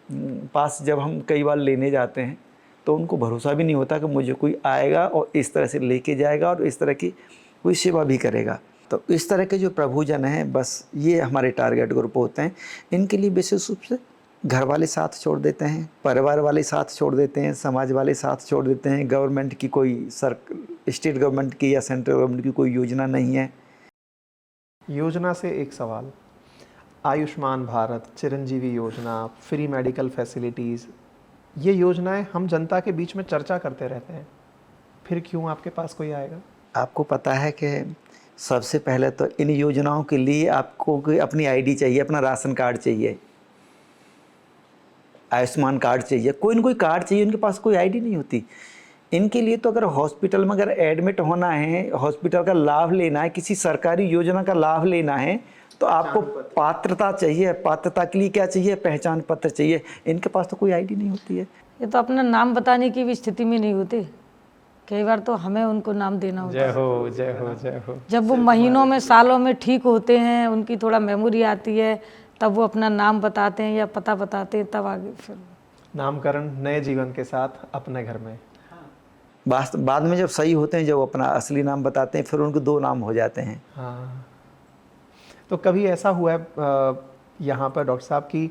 पास जब हम कई बार लेने जाते हैं तो उनको भरोसा भी नहीं होता कि मुझे कोई आएगा और इस तरह से लेके जाएगा और इस तरह की कोई सेवा भी करेगा। तो इस तरह के जो प्रभुजन हैं, बस ये हमारे टारगेट ग्रुप होते हैं। इनके लिए विशेष रूप से घर वाले साथ छोड़ देते हैं, परिवार वाले साथ छोड़ देते हैं, समाज वाले साथ छोड़ देते हैं। गवर्नमेंट की कोई स्टेट गवर्नमेंट की या सेंट्रल गवर्नमेंट की कोई योजना नहीं है। योजना से एक सवाल, आयुष्मान भारत, चिरंजीवी योजना, फ्री मेडिकल फैसिलिटीज़, ये योजनाएं हम जनता के बीच में चर्चा करते रहते हैं, फिर क्यों आपके पास कोई आएगा? आपको पता है कि सबसे पहले तो इन योजनाओं के लिए आपको कोई अपनी आईडी चाहिए, अपना राशन कार्ड चाहिए, आयुष्मान कार्ड चाहिए, कोई न कोई कार्ड चाहिए। उनके पास कोई आईडी नहीं होती। इनके लिए तो अगर हॉस्पिटल में अगर एडमिट होना है, हॉस्पिटल का लाभ लेना है, किसी सरकारी योजना का लाभ लेना है तो आपको पात्रता चाहिए। पात्रता के लिए क्या चाहिए? पहचान पत्र चाहिए। इनके पास तो कोई आईडी नहीं होती है। ये तो अपना नाम बताने की भी स्थिति में नहीं होते। कई बार तो हमें उनको नाम देना होता है। जय हो, जय हो, जय हो। जब वो महीनों में, सालों में ठीक होते हैं, उनकी थोड़ा मेमोरी आती है, तब वो अपना नाम बताते हैं या पता बताते हैं, तब आगे फिर नामकरण नए जीवन के साथ अपने घर में। बाद में जब सही होते हैं, जब वो अपना असली नाम बताते हैं, फिर उनको 2 नाम हो जाते हैं। हाँ, तो कभी ऐसा हुआ है यहाँ पर डॉक्टर साहब की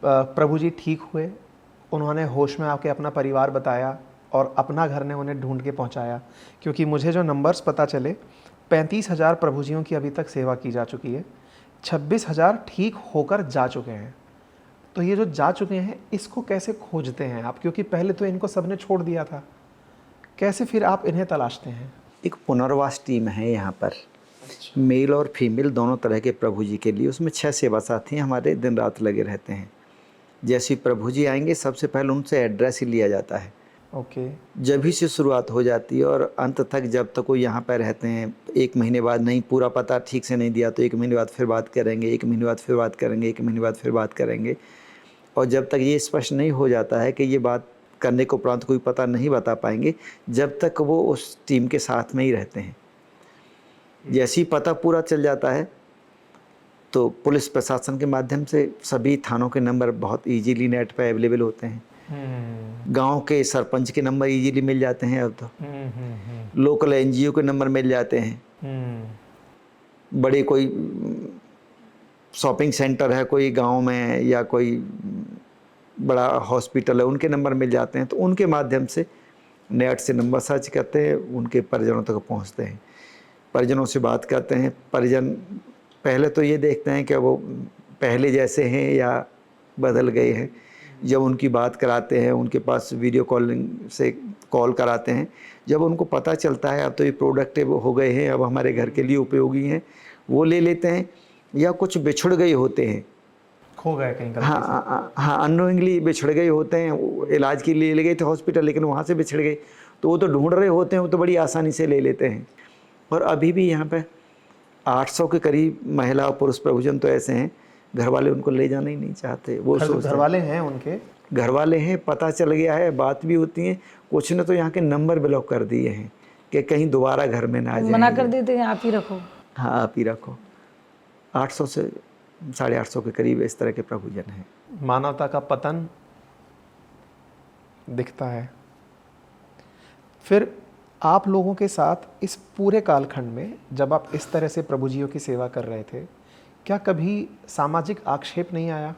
प्रभु जी ठीक हुए, उन्होंने होश में आके अपना परिवार बताया और अपना घर ने उन्हें ढूंढ के पहुँचाया? क्योंकि मुझे जो नंबर्स पता चले, 35,000 प्रभुजियों की अभी तक सेवा की जा चुकी है, 26,000 ठीक होकर जा चुके हैं। तो ये जो जा चुके हैं, इसको कैसे खोजते हैं आप? क्योंकि पहले तो इनको सबने छोड़ दिया था, कैसे फिर आप इन्हें तलाशते हैं? एक पुनर्वास टीम है यहाँ पर, मेल और फीमेल दोनों तरह के प्रभु जी के लिए। उसमें 6 सेवा साथी हमारे दिन रात लगे रहते हैं। जैसे प्रभु जी आएंगे, सबसे पहले उनसे एड्रेस ही लिया जाता है। ओके। जब ही से शुरुआत हो जाती है और अंत तक, जब तक वो यहाँ पर रहते हैं। 1 महीने बाद नहीं पूरा पता ठीक से नहीं दिया तो 1 महीने बाद फिर बात करेंगे, 1 महीने बाद फिर बात करेंगे, 1 महीने बाद फिर बात करेंगे। और जब तक ये स्पष्ट नहीं हो जाता है कि ये बात करने को उपरांत कोई पता नहीं बता पाएंगे, जब तक वो उस टीम के साथ में ही रहते हैं। जैसे ही पता पूरा चल जाता है तो पुलिस प्रशासन के माध्यम से सभी थानों के नंबर बहुत इजीली नेट पर अवेलेबल होते हैं। गांव के सरपंच के नंबर इजीली मिल जाते हैं। अब तो लोकल एनजीओ के नंबर मिल जाते हैं। बड़े कोई शॉपिंग सेंटर है कोई गांव में या कोई बड़ा हॉस्पिटल है, उनके नंबर मिल जाते हैं। तो उनके माध्यम से नेट से नंबर सर्च करते हैं, उनके परिजनों तक पहुंचते हैं, परिजनों से बात करते हैं। परिजन पहले तो ये देखते हैं कि वो पहले जैसे हैं या बदल गए हैं। जब उनकी बात कराते हैं, उनके पास वीडियो कॉलिंग से कॉल कराते हैं, जब उनको पता चलता है अब तो ये प्रोडक्टिव हो गए हैं, अब हमारे घर के लिए उपयोगी हैं, वो ले लेते हैं। या कुछ बिछड़ गए होते हैं, खो गए कहीं गलती हाँ, अननोइंगली बिछड़ गए होते हैं। इलाज के लिए ले गए थे हॉस्पिटल, लेकिन वहाँ से बिछड़ गए, तो वो तो ढूंढ रहे होते हैं, वो तो बड़ी आसानी से ले लेते हैं। और अभी भी यहाँ पे 800 के करीब महिला और पुरुष प्रभुजन तो ऐसे हैं, घर वाले उनको ले जाना ही नहीं चाहते। वो घर वाले हैं, उनके घर वाले हैं, पता चल गया है, बात भी होती है। कुछ ने तो यहाँ के नंबर ब्लॉक कर दिए हैं कि कहीं दोबारा घर में ना आ जाए, मना कर देते हैं, आप ही रखो। हाँ, आप ही रखो। 800 से 850 के करीब इस तरह के प्रभुजन हैं। मानवता का पतन दिखता है। फिर आप लोगों के साथ इस पूरे कालखंड में जब आप इस तरह से प्रभु जियों की सेवा कर रहे थे, क्या कभी सामाजिक आक्षेप नहीं आया?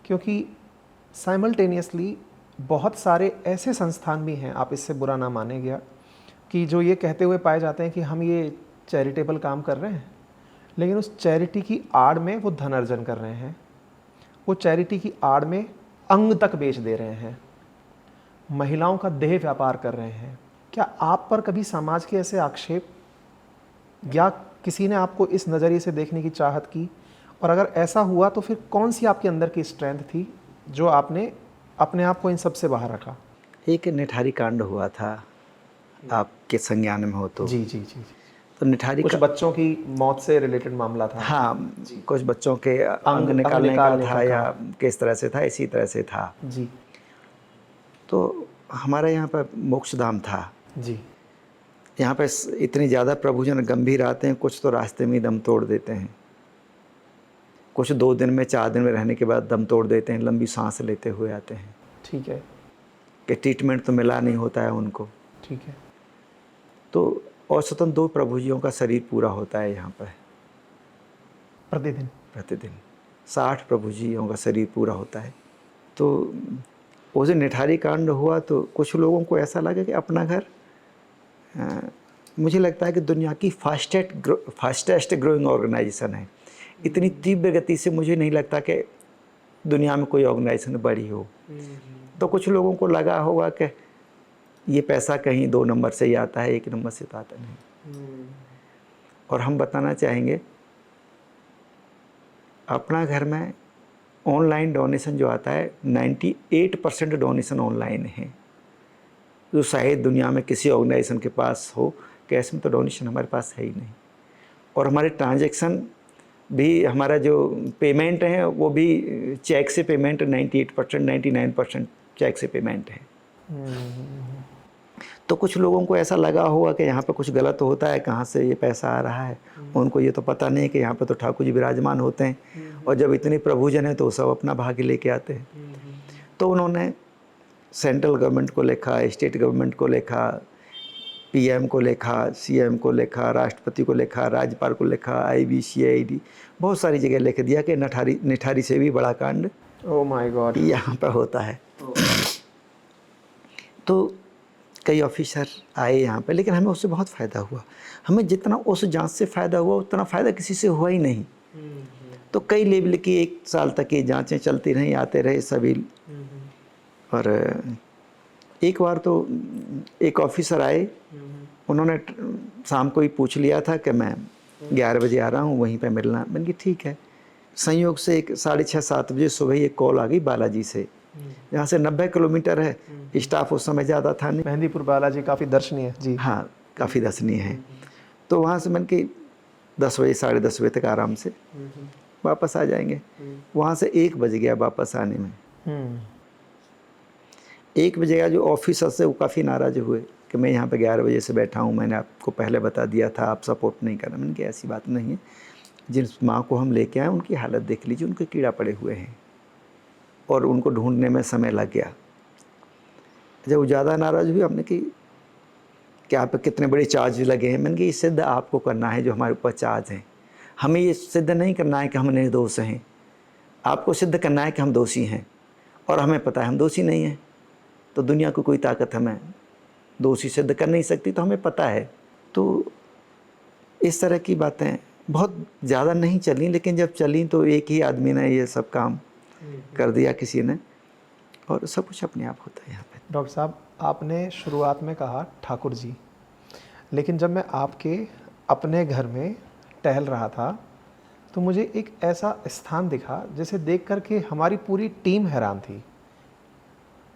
क्योंकि साइमल्टेनियसली बहुत सारे ऐसे संस्थान भी हैं, आप इससे बुरा ना माने गया, कि जो ये कहते हुए पाए जाते हैं कि हम ये चैरिटेबल काम कर रहे हैं, लेकिन उस चैरिटी की आड़ में वो धन अर्जन कर रहे हैं, वो चैरिटी की आड़ में अंग तक बेच दे रहे हैं, महिलाओं का देह व्यापार कर रहे हैं। क्या आप पर कभी समाज के ऐसे आक्षेप या किसी ने आपको इस नज़रिए से देखने की चाहत की? और अगर ऐसा हुआ तो फिर कौन सी आपके अंदर की स्ट्रेंथ थी जो आपने अपने आप को इन सब से बाहर रखा? एक निठारी कांड हुआ था, आपके संज्ञान में हो तो। जी जी जी। तो निठारी कुछ बच्चों की मौत से रिलेटेड मामला था। हाँ, कुछ बच्चों के अंग निकालने का था या किस तरह से था, इसी तरह से था जी। तो हमारे यहाँ पर मोक्षधाम था जी। यहाँ पे इतनी ज़्यादा प्रभुजन गंभीर आते हैं, कुछ तो रास्ते में ही दम तोड़ देते हैं, कुछ 2 दिन में 4 दिन में रहने के बाद दम तोड़ देते हैं, लंबी सांस लेते हुए आते हैं। ठीक है। कि ट्रीटमेंट तो मिला नहीं होता है उनको। ठीक है। तो औसतन 2 प्रभुजियों का शरीर पूरा होता है यहाँ पर प्रतिदिन 60 प्रभुजियों का शरीर पूरा होता है। तो उस दिन निठारी कांड हुआ तो कुछ लोगों को ऐसा लगा कि अपना घर, मुझे लगता है कि दुनिया की फास्टेस्ट ग्रोइंग ऑर्गेनाइजेशन है। इतनी तीव्र गति से मुझे नहीं लगता कि दुनिया में कोई ऑर्गेनाइजेशन बड़ी हो। तो कुछ लोगों को लगा होगा कि ये पैसा कहीं 2 नंबर से ही आता है, 1 नंबर से तो आता नहीं। और हम बताना चाहेंगे, अपना घर में ऑनलाइन डोनेशन जो आता है 98% डोनेशन ऑनलाइन है, जो शायद दुनिया में किसी ऑर्गेनाइजेशन के पास हो। कैश में तो डोनेशन हमारे पास है ही नहीं। और हमारे ट्रांजैक्शन भी, हमारा जो पेमेंट है वो भी चेक से पेमेंट 98% 99% चेक से पेमेंट है। तो कुछ लोगों को ऐसा लगा होगा कि यहाँ पे कुछ गलत होता है, कहाँ से ये पैसा आ रहा है। उनको ये तो पता नहीं कि यहाँ पे तो ठाकुर जी विराजमान होते हैं, और जब इतने प्रभुजन हैं तो सब अपना भाग्य लेके आते हैं। तो उन्होंने सेंट्रल गवर्नमेंट को लिखा, स्टेट गवर्नमेंट को लिखा, पीएम को लिखा, सीएम को लिखा, राष्ट्रपति को लिखा, राज्यपाल को लिखा, IBCID, बहुत सारी जगह लिख दिया कि निठारी से भी बड़ा कांड ओह माय गॉड यहाँ पर होता है। तो कई ऑफिसर आए यहाँ पे, लेकिन हमें उससे बहुत फ़ायदा हुआ। हमें जितना उस जांच से फ़ायदा हुआ उतना फ़ायदा किसी से हुआ ही नहीं। तो कई लेवल की 1 साल तक ये जांचें चलती रहीं, आते रहे सभी। और एक बार तो एक ऑफिसर आए, उन्होंने शाम को ही पूछ लिया था कि मैं 11 बजे आ रहा हूँ, वहीं पे मिलना। मैंने कहा ठीक है। संयोग से एक 6:30-7 बजे सुबह एक कॉल आ गई बालाजी से, यहाँ से 90 किलोमीटर है। स्टाफ उस समय ज़्यादा था नहीं। मेहंदीपुर बालाजी काफ़ी दर्शनीय है जी। हाँ, काफ़ी दर्शनीय है। तो वहाँ से मैंने कि 10 बजे 10:30 बजे तक आराम से वापस आ जाएंगे। वहाँ से 1 बज गया वापस आने में। 1 बजे का जो ऑफिसर से वो काफ़ी नाराज़ हुए कि मैं यहाँ पे 11 बजे से बैठा हूँ, मैंने आपको पहले बता दिया था, आप सपोर्ट नहीं करना। मैंने कहा ऐसी बात नहीं है, जिस माँ को हम लेके आए उनकी हालत देख लीजिए, उनके कीड़ा पड़े हुए हैं और उनको ढूंढने में समय लग गया। जब वो ज़्यादा नाराज़ हुई, हमने कि क्या आप कितने बड़े चार्ज लगे हैं। मैंने कहा ये सिद्ध आपको करना है जो हमारे ऊपर चार्ज हैं, हमें ये सिद्ध नहीं करना है कि हम निर्दोष हैं, आपको सिद्ध करना है कि हम दोषी हैं, और हमें पता है हम दोषी नहीं हैं। तो दुनिया को कोई ताकत हमें दोषी सिद्ध कर नहीं सकती, तो हमें पता है। तो इस तरह की बातें बहुत ज़्यादा नहीं चली, लेकिन जब चली तो एक ही आदमी ने ये सब काम कर दिया किसी ने, और सब कुछ अपने आप होता है यहाँ पे। डॉक्टर साहब, आपने शुरुआत में कहा ठाकुर जी, लेकिन जब मैं आपके अपने घर में टहल रहा था तो मुझे एक ऐसा स्थान दिखा जिसे देख कर के हमारी पूरी टीम हैरान थी।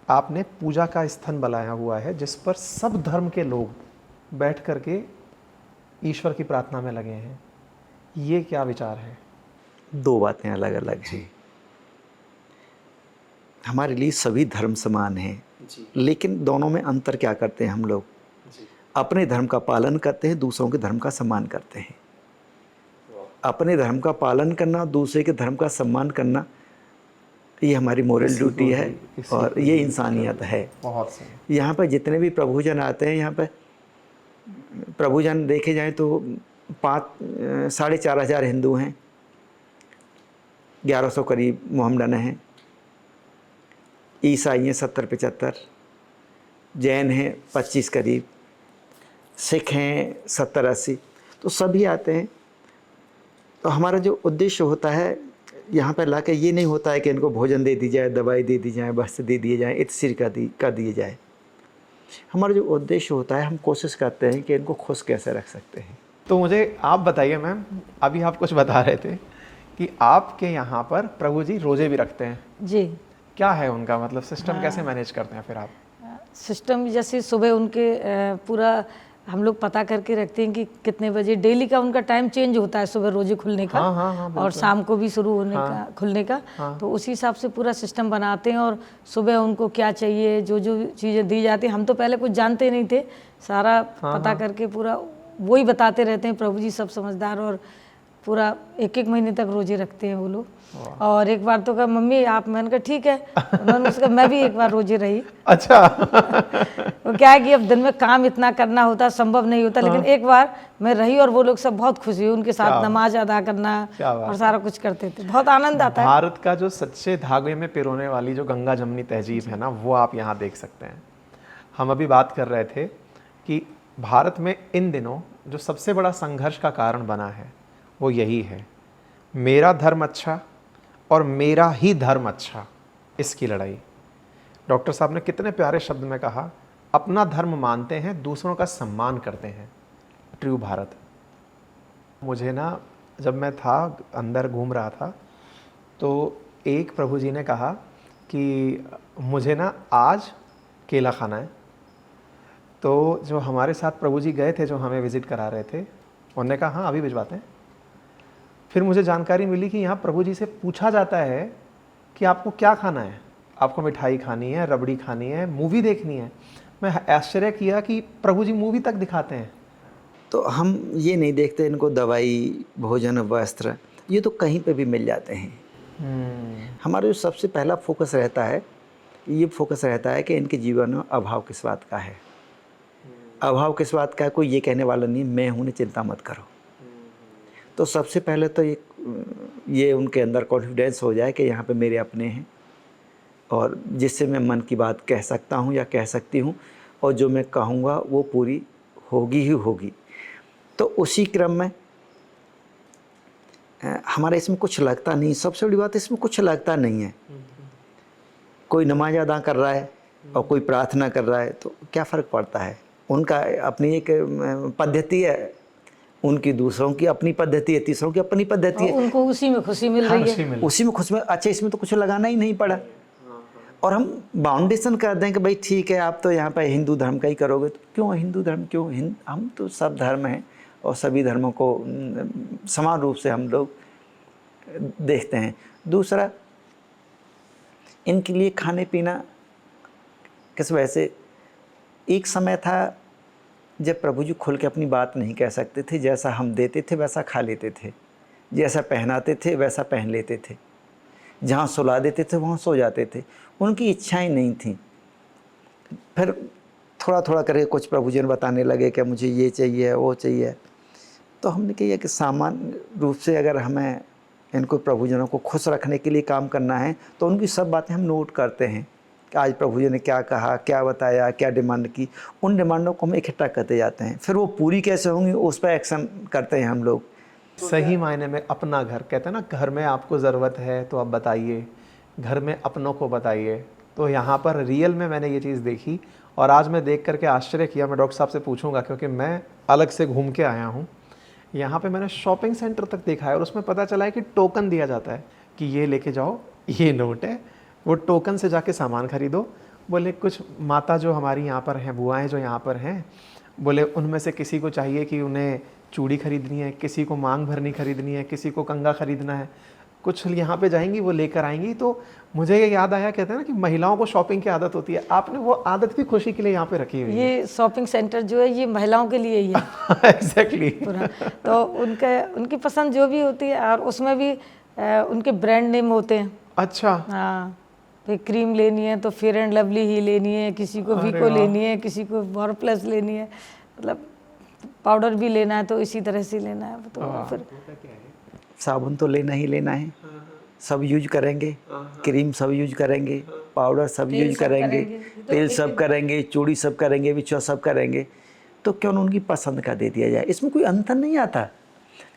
आपने पूजा का स्थान बनाया हुआ है जिस पर सब धर्म के लोग बैठ कर के ईश्वर की प्रार्थना में लगे हैं। ये क्या विचार है? 2 बातें अलग अलग हैं। हमारे लिए सभी धर्म समान हैं, लेकिन दोनों में अंतर क्या करते हैं हम लोग? अपने धर्म का पालन करते हैं, दूसरों के धर्म का सम्मान करते हैं। अपने धर्म का पालन करना, दूसरे के धर्म का सम्मान करना ये हमारी मोरल किसी ड्यूटी को है भी, किसी और को ये भी। इंसानियत है। बहुत सही। यहाँ पर जितने भी प्रभुजन आते हैं, यहाँ पर प्रभुजन देखे जाएं तो 4,500 हिंदू हैं, 1100 करीब मोहम्मडन हैं, ईसाई हैं 70-75, जैन हैं 25 करीब, सिख हैं 70-80, तो सभी आते हैं। तो हमारा जो उद्देश्य होता है यहाँ पर लाके, ये नहीं होता है कि इनको भोजन दे दी जाए, दवाई दे दी जाए, वस्त्र दे दिए जाए, इत्सिर कर दिए जाए। हमारा जो उद्देश्य होता है, हम कोशिश करते हैं कि इनको खुश कैसे रख सकते हैं। तो मुझे आप बताइए मैम, अभी आप कुछ बता रहे थे कि आपके यहाँ पर प्रभु जी रोजे भी रखते हैं, जी। क्या है उनका मतलब सिस्टम, कैसे मैनेज करते हैं फिर आप? सिस्टम जैसे सुबह उनके पूरा हम लोग पता करके रखते हैं कि कितने बजे, डेली का उनका टाइम चेंज होता है, सुबह रोजे खुलने का। हाँ, और शाम को भी शुरू होने का, खुलने का। तो उसी हिसाब से पूरा सिस्टम बनाते हैं और सुबह उनको क्या चाहिए, जो जो चीज़ें दी जाती हैं, हम तो पहले कुछ जानते नहीं थे, सारा पता करके पूरा वही बताते रहते हैं। प्रभु जी सब समझदार, और पूरा 1-1 महीने तक रोजे रखते हैं वो लोग। और एक बार तो कहा मम्मी आप, मैंने कहा ठीक है, उन्होंने उसका, मैं भी एक बार रोजे रही। अच्छा। वो क्या है कि अब दिन में काम इतना करना होता, संभव नहीं होता, लेकिन एक बार मैं रही और वो लोग सब बहुत खुश हुए, उनके साथ नमाज अदा करना और सारा कुछ करते थे, बहुत आनंद आता है। भारत का जो सच्चे धागे में पिरोने वाली जो गंगा जमनी तहजीब है ना, वो आप यहाँ देख सकते हैं। हम अभी बात कर रहे थे कि भारत में इन दिनों जो सबसे बड़ा संघर्ष का कारण बना है वो यही है, मेरा धर्म अच्छा और मेरा ही धर्म अच्छा, इसकी लड़ाई। डॉक्टर साहब ने कितने प्यारे शब्द में कहा, अपना धर्म मानते हैं, दूसरों का सम्मान करते हैं, ट्रू भारत। मुझे ना, जब मैं था अंदर घूम रहा था, तो एक प्रभु जी ने कहा कि मुझे ना आज केला खाना है। तो जो हमारे साथ प्रभु जी गए थे, जो हमें विज़िट करा रहे थे, उन्होंने कहा हाँ अभी भिजवाते हैं। फिर मुझे जानकारी मिली कि यहाँ प्रभु जी से पूछा जाता है कि आपको क्या खाना है, आपको मिठाई खानी है, रबड़ी खानी है, मूवी देखनी है। मैं आश्चर्य किया कि प्रभु जी मूवी तक दिखाते हैं। तो हम ये नहीं देखते इनको दवाई, भोजन, वस्त्र, ये तो कहीं पे भी मिल जाते हैं। हमारा जो सबसे पहला फोकस रहता है, ये फोकस रहता है कि इनके जीवन में अभाव किस बात का है। अभाव किस बात का है, कोई ये कहने वाला नहीं मैं हूँ, ने चिंता मत करो। तो सबसे पहले तो ये उनके अंदर कॉन्फिडेंस हो जाए कि यहाँ पे मेरे अपने हैं, और जिससे मैं मन की बात कह सकता हूँ या कह सकती हूँ, और जो मैं कहूँगा वो पूरी होगी ही होगी। तो उसी क्रम में हमारा इसमें कुछ लगता नहीं, सबसे बड़ी बात इसमें कुछ लगता नहीं है। कोई नमाज अदा कर रहा है और कोई प्रार्थना कर रहा है, तो क्या फ़र्क पड़ता है। उनका अपनी एक पद्धति है, उनकी दूसरों की अपनी पद्धति है, तीसरों की अपनी पद्धति है, उनको उसी में खुशी मिल रही है, उसी में खुश में। अच्छा, इसमें तो कुछ लगाना ही नहीं पड़ा, और हम बाउंडेशन कर दें कि भाई ठीक है आप तो यहाँ पर हिंदू धर्म का ही करोगे। तो क्यों हिंदू धर्म, क्यों हम तो सब धर्म हैं और सभी धर्मों को समान रूप से हम लोग देखते हैं। दूसरा, इनके लिए खाने पीना किस वजह से, एक समय था जब प्रभु जी खुल के अपनी बात नहीं कह सकते थे, जैसा हम देते थे वैसा खा लेते थे, जैसा पहनाते थे वैसा पहन लेते थे, जहाँ सुला देते थे वहाँ सो जाते थे, उनकी इच्छाएं नहीं थी। फिर थोड़ा थोड़ा करके कुछ प्रभु जी बताने लगे कि मुझे ये चाहिए वो चाहिए। तो हमने कहा कि सामान्य रूप से अगर हमें इनको प्रभुजनों को खुश रखने के लिए काम करना है, तो उनकी सब बातें हम नोट करते हैं कि आज प्रभु जी ने क्या कहा, क्या बताया, क्या डिमांड की। उन डिमांडों को हम इकट्ठा करते जाते हैं, फिर वो पूरी कैसे होंगी उस पर एक्शन करते हैं हम लोग। सही मायने में अपना घर, कहते हैं ना, घर में आपको ज़रूरत है तो आप बताइए, घर में अपनों को बताइए। तो यहाँ पर रियल में मैंने ये चीज़ देखी, और आज मैं देख करके आश्चर्य किया। मैं डॉक्टर साहब से पूछूंगा, क्योंकि मैं अलग से घूम के आया हूँ। यहाँ पे मैंने शॉपिंग सेंटर तक देखा है, और उसमें पता चला है कि टोकन दिया जाता है कि ये लेके जाओ, ये नोट है, वो टोकन से जाके सामान खरीदो। बोले कुछ माता जो हमारी यहाँ पर हैं, बुआएं जो यहाँ पर हैं, बोले उनमें से किसी को चाहिए कि उन्हें चूड़ी खरीदनी है, किसी को मांग भरनी खरीदनी है, किसी को कंगा खरीदना है, कुछ यहाँ पे जाएंगी वो लेकर आएंगी। तो मुझे ये याद आया, कहते हैं ना कि महिलाओं को शॉपिंग की आदत होती है, आपने वो आदत भी खुशी के लिए यहाँ पे रखी हुई है। ये शॉपिंग सेंटर जो है ये महिलाओं के लिए ही है। एग्जैक्टली। तो उनकी पसंद जो भी होती है, और उसमें भी उनके ब्रांड नेम होते हैं। अच्छा। हाँ, फिर क्रीम लेनी है तो फेयर एंड लवली ही लेनी है, किसी को वीको लेनी है, किसी को बोर प्लस लेनी है, मतलब पाउडर भी लेना है तो इसी तरह से लेना है। तो फिर साबुन तो लेना ही लेना है, सब यूज करेंगे, क्रीम सब यूज करेंगे, पाउडर सब यूज करेंगे, तेल सब करेंगे, चूड़ी सब करेंगे, बिछुआ सब करेंगे, तो क्यों न उनकी पसंद का दे दिया जाए। इसमें कोई अंतर नहीं आता,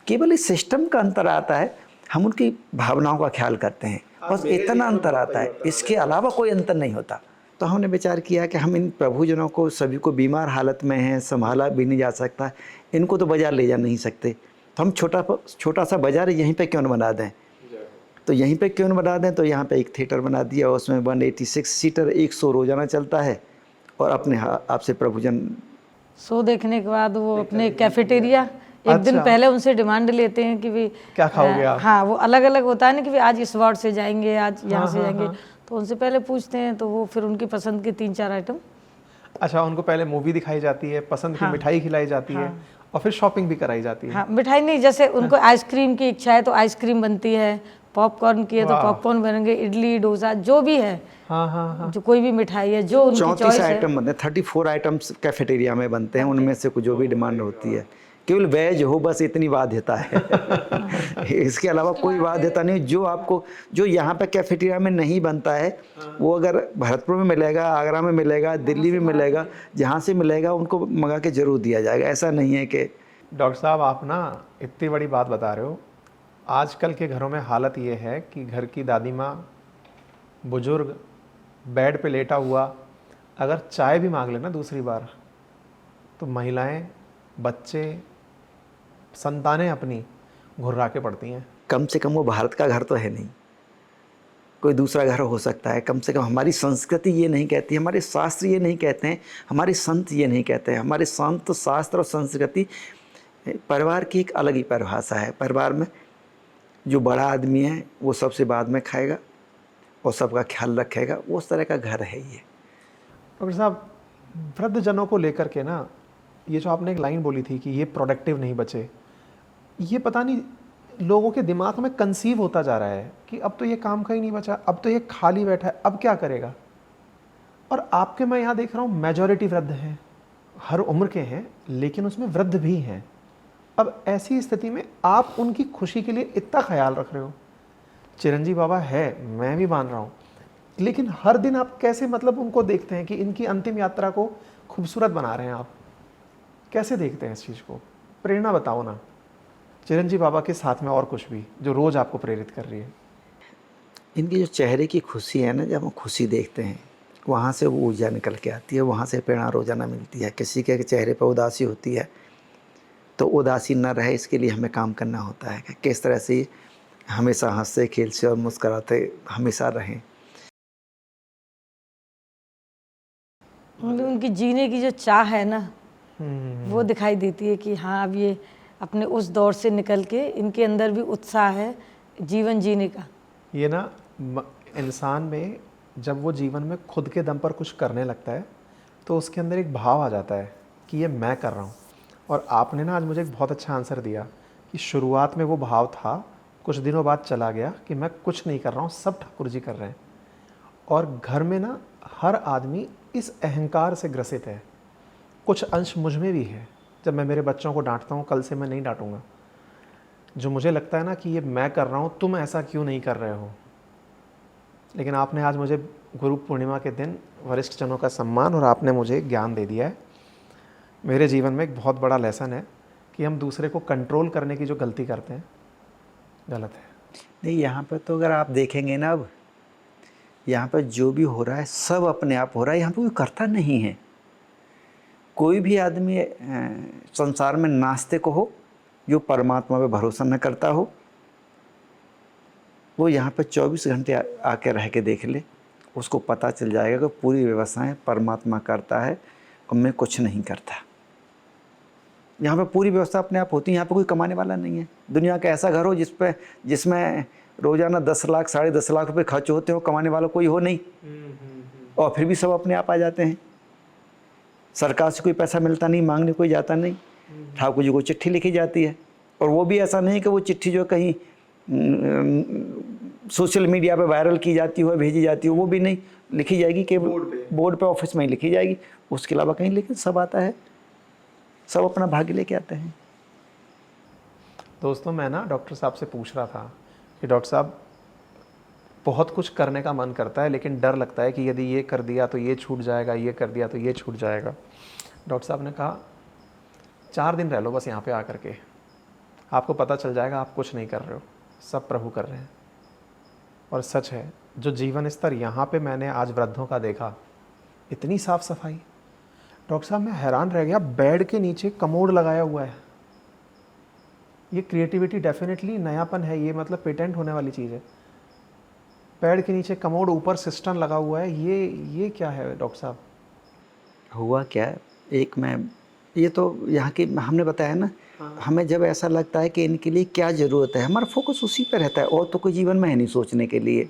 केवल इस सिस्टम का अंतर आता है, हम उनकी भावनाओं का ख्याल करते हैं, बस इतना अंतर आता है, इसके अलावा कोई अंतर नहीं होता। तो हमने विचार किया कि हम इन प्रभुजनों को, सभी को बीमार हालत में हैं, संभाला भी नहीं जा सकता, इनको तो बाजार ले जा नहीं सकते, तो हम छोटा सा बाजार यहीं पे क्यों न बना दें। तो यहीं पे क्यों न बना दें, तो यहाँ पे एक थिएटर बना दिया, उसमें 186 सीटर 100 रोजाना चलता है, और अपने आपसे प्रभुजन शो देखने के बाद वो अपने कैफेटेरिया एक दिन पहले उनसे डिमांड लेते हैं कि भी क्या खाओगे आप? हाँ, वो अलग अलग होता है ना कि भी आज इस वार्ड से जाएंगे, आज यहाँ से जाएंगे, तो उनसे पहले पूछते हैं, तो वो फिर उनकी पसंद के 3-4 आइटम। अच्छा, उनको पहले मूवी दिखाई जाती है, पसंद की मिठाई खिलाई जाती है, और फिर शॉपिंग भी कराई जाती है। हाँ, मिठाई नहीं, जैसे उनको आइसक्रीम की इच्छा है तो आइसक्रीम बनती है, पॉपकॉर्न की है तो पॉपकॉर्न बनेंगे, इडली डोसा जो भी है, हाँ, जो कोई भी मिठाई है जो उनकी 34 चॉइस है। आइटम बनते हैं, 34 आइटम्स कैफेटेरिया में बनते हैं, उनमें से जो भी डिमांड होती है, केवल वेज हो बस इतनी बाध्यता है इसके अलावा कोई बाध्यता नहीं। जो यहाँ पे कैफेटेरिया में नहीं बनता है, वो अगर भरतपुर में मिलेगा, आगरा में मिलेगा, दिल्ली में मिलेगा, जहाँ से मिलेगा उनको मंगा के जरूर दिया जाएगा। ऐसा नहीं है कि डॉक्टर साहब आप ना इतनी बड़ी बात बता रहे हो। आजकल के घरों में हालत ये है कि घर की दादी माँ, बुजुर्ग बेड पे लेटा हुआ अगर चाय भी मांग लेना दूसरी बार, तो महिलाएं, बच्चे, संतानें अपनी घुर्रा के पड़ती हैं। कम से कम वो भारत का घर तो है नहीं, कोई दूसरा घर हो सकता है। कम से कम हमारी संस्कृति ये नहीं कहती, हमारे शास्त्र ये नहीं कहते हैं, हमारे संत ये नहीं कहते हैं। हमारे संत, शास्त्र और संस्कृति, परिवार की एक अलग ही परिभाषा है। परिवार में जो बड़ा आदमी है वो सबसे बाद में खाएगा और सबका ख्याल रखेगा, वो उस तरह का घर है ये। डॉक्टर साहब, वृद्ध जनों को लेकर के ना, ये जो आपने एक लाइन बोली थी कि ये प्रोडक्टिव नहीं बचे, ये पता नहीं लोगों के दिमाग में कंसीव होता जा रहा है कि अब तो ये काम का ही नहीं बचा, अब तो ये खाली बैठा है, अब क्या करेगा। और आपके मैं यहाँ देख रहा हूँ मेजॉरिटी वृद्ध हैं, हर उम्र के हैं, लेकिन उसमें वृद्ध भी हैं। अब ऐसी स्थिति में आप उनकी खुशी के लिए इतना ख्याल रख रहे हो। चिरंजीव बाबा है, मैं भी मान रहा हूँ, लेकिन हर दिन आप कैसे मतलब उनको देखते हैं कि इनकी अंतिम यात्रा को खूबसूरत बना रहे हैं। आप कैसे देखते हैं इस चीज़ को? प्रेरणा बताओ ना, चिरंजीव बाबा के साथ में और कुछ भी जो रोज़ आपको प्रेरित कर रही है। इनकी जो चेहरे की खुशी है ना, जब हम खुशी देखते हैं वहाँ से वो ऊर्जा निकल के आती है, वहाँ से प्रेरणा रोजाना मिलती है। किसी के चेहरे पर उदासी होती है तो उदासी न रहे, इसके लिए हमें काम करना होता है कि किस तरह से हमेशा हंसते खेलते और मुस्कुराते हमेशा रहें। मतलब उनकी जीने की जो चाह है ना, वो दिखाई देती है कि हाँ अब ये अपने उस दौर से निकल के इनके अंदर भी उत्साह है जीवन जीने का। ये ना इंसान में जब वो जीवन में खुद के दम पर कुछ करने लगता है तो उसके अंदर एक भाव आ जाता है कि ये मैं कर रहा हूँ। और आपने ना आज मुझे एक बहुत अच्छा आंसर दिया कि शुरुआत में वो भाव था, कुछ दिनों बाद चला गया कि मैं कुछ नहीं कर रहा हूँ, सब ठाकुर जी कर रहे हैं। और घर में ना हर आदमी इस अहंकार से ग्रसित है, कुछ अंश मुझ में भी है। जब मैं मेरे बच्चों को डांटता हूँ, कल से मैं नहीं डांटूंगा, जो मुझे लगता है ना कि ये मैं कर रहा हूँ, तुम ऐसा क्यों नहीं कर रहे हो। लेकिन आपने आज मुझे गुरु पूर्णिमा के दिन वरिष्ठ जनों का सम्मान और आपने मुझे ज्ञान दे दिया है। मेरे जीवन में एक बहुत बड़ा लेसन है कि हम दूसरे को कंट्रोल करने की जो गलती करते हैं, गलत है। नहीं, यहाँ पर तो अगर आप देखेंगे ना, अब यहाँ पर जो भी हो रहा है सब अपने आप हो रहा है, यहाँ पर कोई करता नहीं है। कोई भी आदमी संसार में नास्तिक हो, जो परमात्मा पे भरोसा न करता हो, वो यहाँ पर 24 घंटे आके रह के देख ले, उसको पता चल जाएगा कि पूरी व्यवस्थाएं परमात्मा करता है और मैं कुछ नहीं करता। यहाँ पे पूरी व्यवस्था अपने आप होती है। यहाँ पे कोई कमाने वाला नहीं है। दुनिया का ऐसा घर हो जिसमें रोजाना 10 लाख 10.5 लाख रुपए खर्च होते हो, कमाने वाला कोई हो नहीं, और फिर भी सब अपने आप आ जाते हैं। सरकार से कोई पैसा मिलता नहीं, मांगने कोई जाता नहीं, ठाकुर जी को चिट्ठी लिखी जाती है। और वो भी ऐसा नहीं कि वो चिट्ठी जो कहीं सोशल मीडिया पे वायरल की जाती हो, भेजी जाती हो, वो भी नहीं लिखी जाएगी, केवल बोर्ड पे ऑफिस में ही लिखी जाएगी, उसके अलावा कहीं। लेकिन सब आता है, सब अपना भाग्य लेके आते हैं। दोस्तों मैं ना डॉक्टर साहब से पूछ रहा था कि डॉक्टर साहब बहुत कुछ करने का मन करता है लेकिन डर लगता है कि यदि ये कर दिया तो ये छूट जाएगा, ये कर दिया तो ये छूट जाएगा। डॉक्टर साहब ने कहा 4 दिन रह लो बस यहाँ पे आकर के, आपको पता चल जाएगा आप कुछ नहीं कर रहे हो, सब प्रभु कर रहे हैं। और सच है, जो जीवन स्तर यहाँ पे मैंने आज वृद्धों का देखा, इतनी साफ सफाई। डॉक्टर साहब मैं हैरान रह गया, बेड के नीचे कमोड लगाया हुआ है। ये क्रिएटिविटी डेफिनेटली नयापन है, ये मतलब पेटेंट होने वाली चीज़ है। बेड के नीचे कमोड, ऊपर सिस्टम लगा हुआ है, ये क्या है डॉक्टर साहब? हुआ क्या है, एक मैं ये तो यहाँ की हमने बताया ना, हमें जब ऐसा लगता है कि इनके लिए क्या ज़रूरत है, हमारा फोकस उसी पर रहता है, और तो कोई जीवन में है नहीं सोचने के लिए।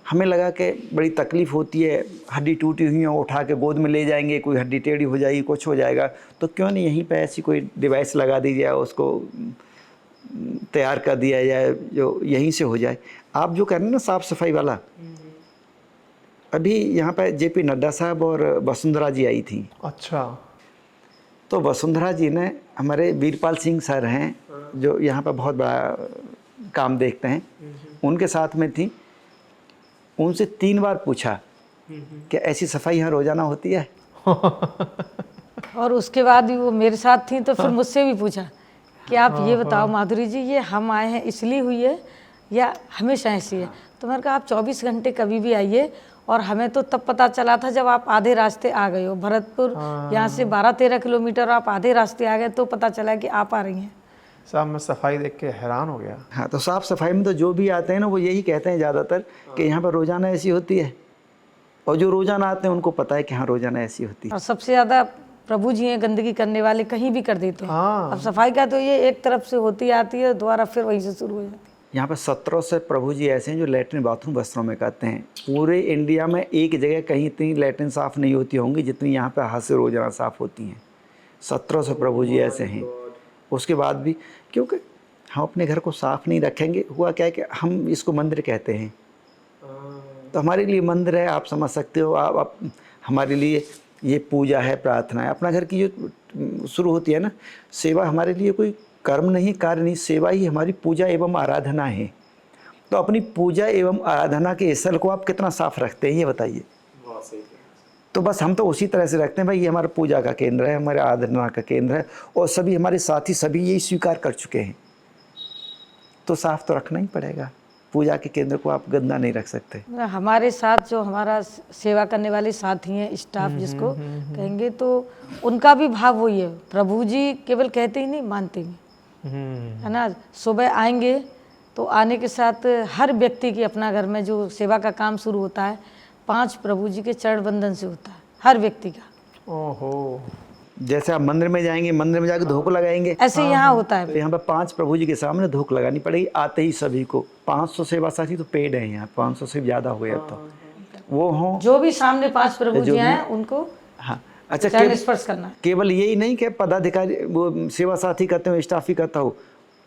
हमें लगा कि बड़ी तकलीफ़ होती है, हड्डी टूटी हुई है, उठा के गोद में ले जाएंगे, कोई हड्डी टेढ़ी हो जाएगी, कुछ हो जाएगा, तो क्यों नहीं यहीं पे ऐसी कोई डिवाइस लगा दी जाए, उसको तैयार कर दिया जाए जो यहीं से हो जाए। आप जो कह रहे हैं ना साफ़ सफाई वाला, अभी यहाँ पे जेपी नड्डा साहब और वसुंधरा जी आई थी। अच्छा। तो वसुंधरा जी ने, हमारे वीरपाल सिंह सर हैं जो यहाँ पर बहुत बड़ा काम देखते हैं, उनके साथ में थी। उनसे 3 बार पूछा कि ऐसी सफाई यहाँ रोज़ाना होती है? और उसके बाद भी वो मेरे साथ थी, तो फिर मुझसे भी पूछा कि आप ये बताओ माधुरी जी, ये हम आए हैं इसलिए हुई है या हमेशा ऐसी है? तो मैंने कहा आप 24 घंटे कभी भी आइए, और हमें तो तब पता चला था जब आप आधे रास्ते आ गए हो। भरतपुर यहाँ से 12-13 किलोमीटर आप आधे रास्ते आ गए, तो पता चला कि आप आ रही हैं। साहब मैं सफाई देख के हैरान हो गया। हाँ, तो साफ़ सफाई में तो जो भी आते हैं ना, वो यही कहते हैं ज़्यादातर कि यहाँ पर रोज़ाना ऐसी होती है, और जो रोज़ाना आते हैं उनको पता है कि हाँ रोज़ाना ऐसी होती है। और सबसे ज़्यादा प्रभु जी हैं गंदगी करने वाले, कहीं भी कर देते हैं। हाँ। अब सफाई का तो ये एक तरफ से होती आती है, दोबारा फिर वहीं से शुरू हो जाती है। यहाँ पर 17 से प्रभु जी ऐसे हैं जो लैट्रिन बाथरूम वस्त्रों में करते हैं। पूरे इंडिया में एक जगह कहीं इतनी लैट्रिन साफ़ नहीं होती होंगी जितनी यहाँ पे हाथ से रोज़ाना साफ़ होती हैं। 17 से प्रभु जी ऐसे हैं। उसके बाद भी क्योंकि हम अपने घर को साफ़ नहीं रखेंगे, हुआ क्या है कि हम इसको मंदिर कहते हैं, तो हमारे लिए मंदिर है, आप समझ सकते हो। आप हमारे लिए ये पूजा है, प्रार्थना है। अपना घर की जो शुरू होती है ना सेवा, हमारे लिए कोई कर्म नहीं, कार्य नहीं, सेवा ही हमारी पूजा एवं आराधना है। तो अपनी पूजा एवं आराधना के स्थल को आप कितना साफ रखते हैं ये बताइए। तो बस हम तो उसी तरह से रखते हैं, भाई ये हमारा पूजा का केंद्र है, हमारे आराधना का केंद्र है, और सभी हमारे साथी सभी यही स्वीकार कर चुके हैं, तो साफ तो रखना ही पड़ेगा। पूजा के केंद्र को आप गंदा नहीं रख सकते। हमारे साथ जो हमारा सेवा करने वाले साथी हैं, स्टाफ जिसको कहेंगे, तो उनका भी भाव वही है। प्रभु जी केवल कहते ही नहीं, मानते भी, है ना। सुबह आएंगे तो आने के साथ हर व्यक्ति की अपना घर में जो सेवा का काम शुरू होता है, 5 प्रभु जी के चरण वंदन से होता है हर व्यक्ति का। ओहो। जैसे आप मंदिर में जाएंगे, मंदिर में जाकर धूप लगाएंगे, ऐसे यहाँ होता है। तो यहाँ पर 5 प्रभु जी के सामने धूप लगानी पड़ेगी आते ही सभी को। 500 सेवा साथी तो पेड है यहाँ, 500 से ज़्यादा हो गया। तो वो हों जो भी सामने 5 प्रभु जी हैं उनको हाँ। अच्छा, चरण स्पर्श करना। केवल यही नहीं कि पदाधिकारी वो सेवा साथी करते हो, स्टाफ ही करता हो,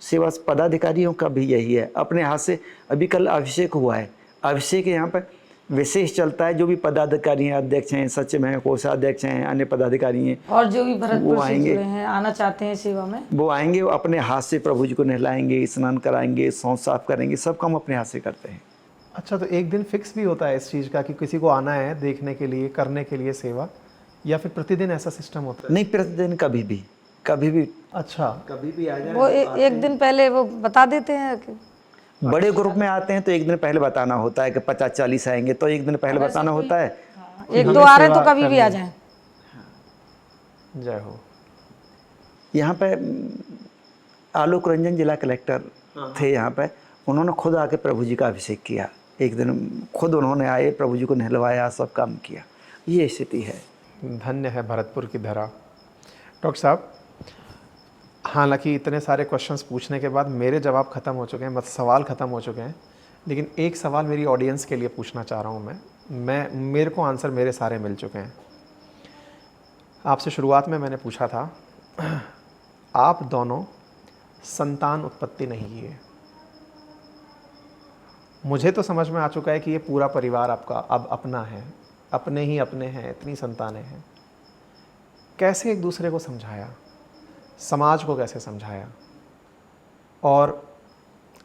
सेवा पदाधिकारियों का भी यही है। अपने हाथ से, अभी कल अभिषेक हुआ है, अभिषेक यहाँ पर विशेष चलता है। जो भी पदाधिकारी हैं, अध्यक्ष हैं, सचिव हैं, कोषाध्यक्ष हैं, अन्य पदाधिकारी हैं, और जो भी भरतपुर से आएंगे, जुड़े हैं, आना चाहते हैं सेवा में, वो आएंगे, वो अपने हाथ से प्रभु जी को नहलाएंगे, स्नान कराएंगे, सौंफ साफ करेंगे, सब काम अपने हाथ से करते हैं। अच्छा, तो एक दिन फिक्स भी होता है इस चीज़ का कि किसी को आना है देखने के लिए, करने के लिए सेवा, या फिर प्रतिदिन ऐसा सिस्टम होता है? नहीं, प्रतिदिन कभी भी, कभी भी। अच्छा, कभी भी आ जाए। वो एक दिन पहले वो बता देते हैं कि बड़े ग्रुप में आते हैं तो एक दिन पहले बताना होता है कि 50-40 आएंगे, तो एक दिन पहले बताना होता है। 1-2 आ रहे हैं तो कभी भी आ जाएं। जय हो। यहाँ पे आलोक रंजन जिला कलेक्टर थे यहाँ पे, उन्होंने खुद आके प्रभु जी का अभिषेक किया। एक दिन खुद उन्होंने आए, प्रभु जी को नहलवाया, सब काम किया। ये स्थिति है। धन्य है भरतपुर की धरा। डॉक्टर साहब, हालांकि इतने सारे क्वेश्चंस पूछने के बाद मेरे जवाब ख़त्म हो चुके हैं, मतलब सवाल ख़त्म हो चुके हैं, लेकिन एक सवाल मेरी ऑडियंस के लिए पूछना चाह रहा हूँ मैं मेरे को आंसर मेरे सारे मिल चुके हैं। आपसे शुरुआत में मैंने पूछा था, आप दोनों संतान उत्पत्ति नहीं किए, मुझे तो समझ में आ चुका है कि ये पूरा परिवार आपका अब अपना है, अपने ही अपने हैं, इतनी संतानें हैं। कैसे एक दूसरे को समझाया, समाज को कैसे समझाया? और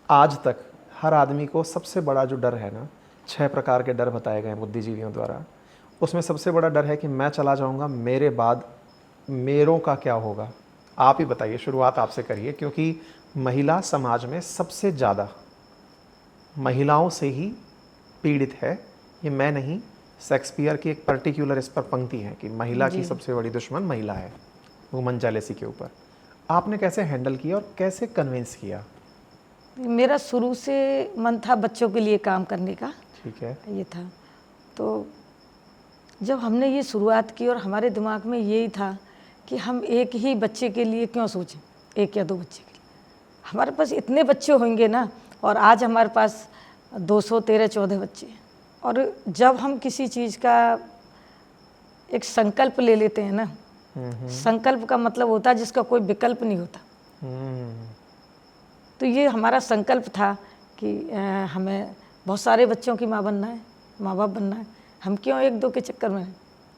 आज तक हर आदमी को सबसे बड़ा जो डर है ना, 6 प्रकार के डर बताए गए हैं बुद्धिजीवियों द्वारा, उसमें सबसे बड़ा डर है कि मैं चला जाऊंगा, मेरे बाद मेरों का क्या होगा? आप ही बताइए, शुरुआत आपसे करिए, क्योंकि महिला समाज में सबसे ज़्यादा महिलाओं से ही पीड़ित है। ये मैं नहीं, शेक्सपियर की एक पर्टिकुलर इस पर पंक्ति है कि महिला की सबसे बड़ी दुश्मन महिला है, वुमन जेलेसी के ऊपर। आपने कैसे हैंडल किया और कैसे कन्विंस किया? मेरा शुरू से मन था बच्चों के लिए काम करने का, ठीक है। ये था। तो जब हमने ये शुरुआत की और हमारे दिमाग में यही था कि हम एक ही बच्चे के लिए क्यों सोचें, 1 या 2 बच्चे के लिए, हमारे पास इतने बच्चे होंगे ना। और आज हमारे पास 213-14 बच्चे हैं। और जब हम किसी चीज़ का एक संकल्प ले लेते हैं ना, संकल्प का मतलब होता है जिसका कोई विकल्प नहीं होता। तो ये हमारा संकल्प था कि हमें बहुत सारे बच्चों की माँ बनना है, माँ बाप बनना है। हम क्यों 1-2 के चक्कर में,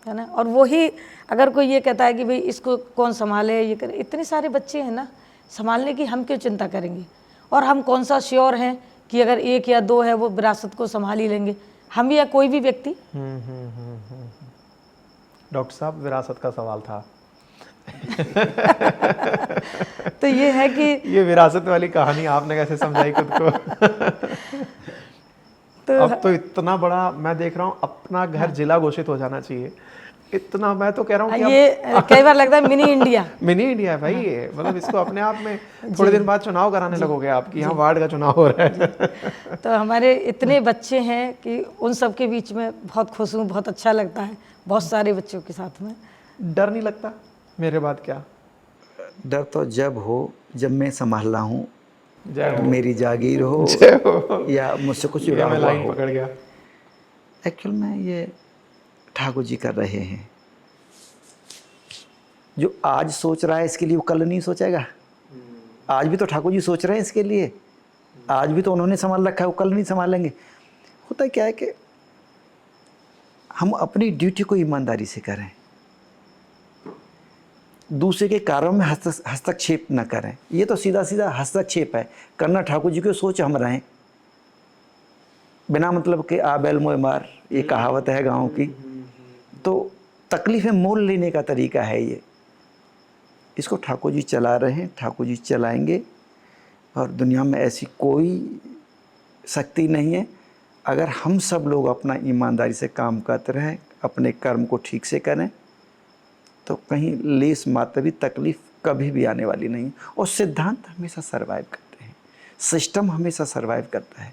है ना। और वही अगर कोई ये कहता है कि भाई इसको कौन संभाले, ये करे, इतने सारे बच्चे हैं ना, संभालने की हम क्यों चिंता करेंगे। और हम कौन सा श्योर हैं कि अगर 1 या 2 है वो विरासत को संभाल ही लेंगे, हम या कोई भी व्यक्ति। डॉक्टर साहब, विरासत का सवाल था। तो ये है कि ये विरासत वाली कहानी आपने कैसे समझाई खुद को? तो अब तो इतना बड़ा मैं देख रहा हूँ, अपना घर जिला घोषित हो जाना चाहिए। इतना मैं तो कह रहा हूँ कि ये कई बार लगता है मिनी इंडिया। मिनी इंडिया है भाई ये, मतलब इसको अपने आप में थोड़े दिन बाद चुनाव कराने लगोगे आप कि यहाँ वार्ड का चुनाव हो रहा है। तो हमारे इतने बच्चे हैं कि उन सब के बीच में बहुत खुश हूँ, बहुत अच्छा लगता है, बहुत सारे बच्चों के साथ में। डर नहीं लगता मेरे बाद क्या? डर तो जब हो जब मैं संभाल रहा हूँ, जय हो। मेरी जागीर हो जय हो। या मुझसे कुछ ये जुड़ा मैं हुआ लाइन हो। पकड़ गया। एक्चुअल में ये ठाकुर जी कर रहे हैं। जो आज सोच रहा है इसके लिए वो कल नहीं सोचेगा। आज भी तो ठाकुर जी सोच रहे हैं इसके लिए, आज भी तो उन्होंने संभाल रखा है, वो कल नहीं संभालेंगे। होता क्या है कि हम अपनी ड्यूटी को ईमानदारी से करें, दूसरे के कार्यों में हस्तक्षेप न करें। ये तो सीधा सीधा हस्तक्षेप है। करना ठाकुर जी को सोच हम रहें, बिना मतलब के आ बैल मोए मार, ये कहावत है गाँव की। तो तकलीफ़ें मोल लेने का तरीका है ये। इसको ठाकुर जी चला रहे हैं, ठाकुर जी चलाएंगे। और दुनिया में ऐसी कोई शक्ति नहीं है। अगर हम सब लोग अपना ईमानदारी से काम करते रहें, अपने कर्म को ठीक से करें, तो कहीं लेस मात्र भी तकलीफ़ कभी भी आने वाली नहीं। और सिद्धांत हमेशा सर्वाइव करते हैं, सिस्टम हमेशा सर्वाइव करता है।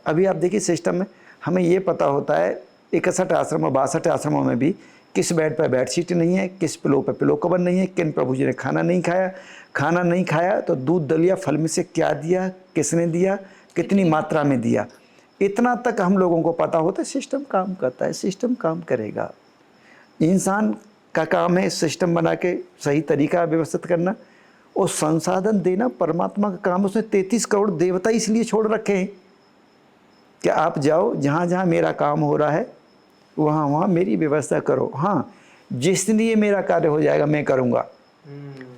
अभी आप देखिए सिस्टम में हमें ये पता होता है 61 आश्रम और 62 आश्रमों में भी किस बेड पर बेड शीट नहीं है, किस पिलो पर पिलो कवर नहीं है, किन प्रभु जी ने खाना नहीं खाया, खाना नहीं खाया तो दूध दलिया फल में से क्या दिया, किसने दिया, कितनी मात्रा में दिया, इतना तक हम लोगों को पता होता है। सिस्टम काम करता है, सिस्टम काम करेगा। इंसान का काम है सिस्टम बना के सही तरीका व्यवस्थित करना और संसाधन देना परमात्मा का काम। उसने 33 करोड़ देवता इसलिए छोड़ रखे हैं कि आप जाओ जहाँ जहाँ मेरा काम हो रहा है वहाँ वहाँ मेरी व्यवस्था करो। हाँ, जिस दिन ये मेरा कार्य हो जाएगा मैं करूँगा,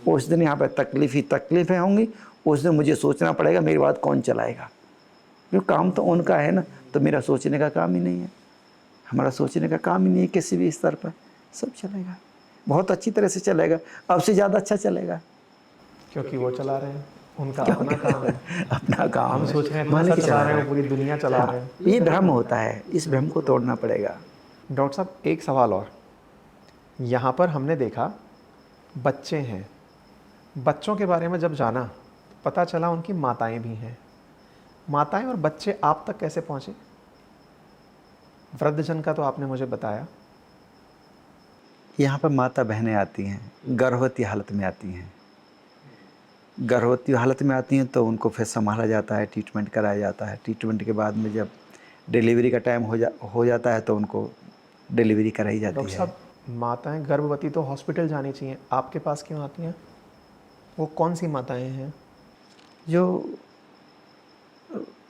उस दिन यहाँ पर तकलीफ़ें होंगी। उस दिन मुझे सोचना पड़ेगा मेरे बाद कौन चलाएगा, क्योंकि काम तो उनका है ना। तो मेरा सोचने का काम ही नहीं है, हमारा सोचने का काम ही नहीं है किसी भी स्तर पर। सब चलेगा, बहुत अच्छी तरह से चलेगा, अब से ज़्यादा अच्छा चलेगा, क्योंकि वो चला रहे हैं, उनका अपना काम है। अपना काम हम है। सोच रहे हैं मालिक पैसा चला रहे हैं, पूरी दुनिया चला रहे हैं। ये भ्रम होता है, इस भ्रम को तोड़ना पड़ेगा। डॉक्टर साहब, एक सवाल और। यहाँ पर हमने देखा बच्चे हैं, बच्चों के बारे में जब जाना पता चला उनकी माताएं भी हैं। माताएं और बच्चे आप तक कैसे पहुँचे? वृद्धजन का तो आपने मुझे बताया। यहाँ पर माता बहनें आती हैं, गर्भवती हालत में आती हैं। गर्भवती हालत में आती हैं तो उनको फिर संभाला जाता है, ट्रीटमेंट कराया जाता है। ट्रीटमेंट के बाद में जब डिलीवरी का टाइम हो जाता है तो उनको डिलीवरी कराई जाती डॉक्टर है। साहब, माताएं गर्भवती तो हॉस्पिटल जानी चाहिए, आपके पास क्यों आती हैं? वो कौन सी माताएं हैं? जो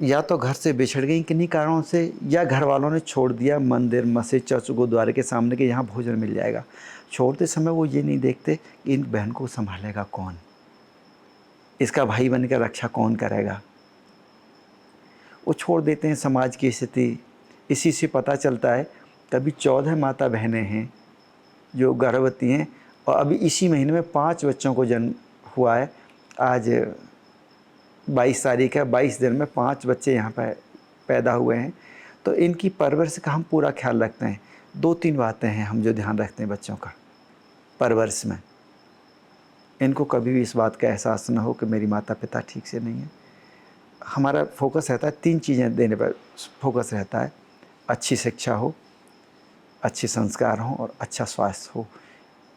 या तो घर से बिछड़ गई किन्हीं कारणों से, या घर वालों ने छोड़ दिया मंदिर मस्जिद चर्च गुरुद्वारे के सामने कि यहाँ भोजन मिल जाएगा। छोड़ते समय वो ये नहीं देखते कि इन बहन को संभालेगा कौन, इसका भाई बनकर रक्षा कौन करेगा। वो छोड़ देते हैं। समाज की स्थिति इसी से पता चलता है। कभी 14 माता बहनें हैं जो गर्भवती हैं, और अभी इसी महीने में 5 बच्चों को जन्म हुआ है। आज 22 तारीख है, 22 दिन में 5 बच्चे यहाँ पर पैदा हुए हैं। तो इनकी परवरिश का हम पूरा ख्याल रखते हैं। 2-3 बातें हैं हम जो ध्यान रखते हैं बच्चों का परवरिश में। इनको कभी भी इस बात का एहसास ना हो कि मेरी माता पिता ठीक से नहीं है। हमारा फोकस रहता है 3 चीज़ें देने पर फोकस रहता है। अच्छी शिक्षा हो, अच्छे संस्कार हों और अच्छा स्वास्थ्य हो।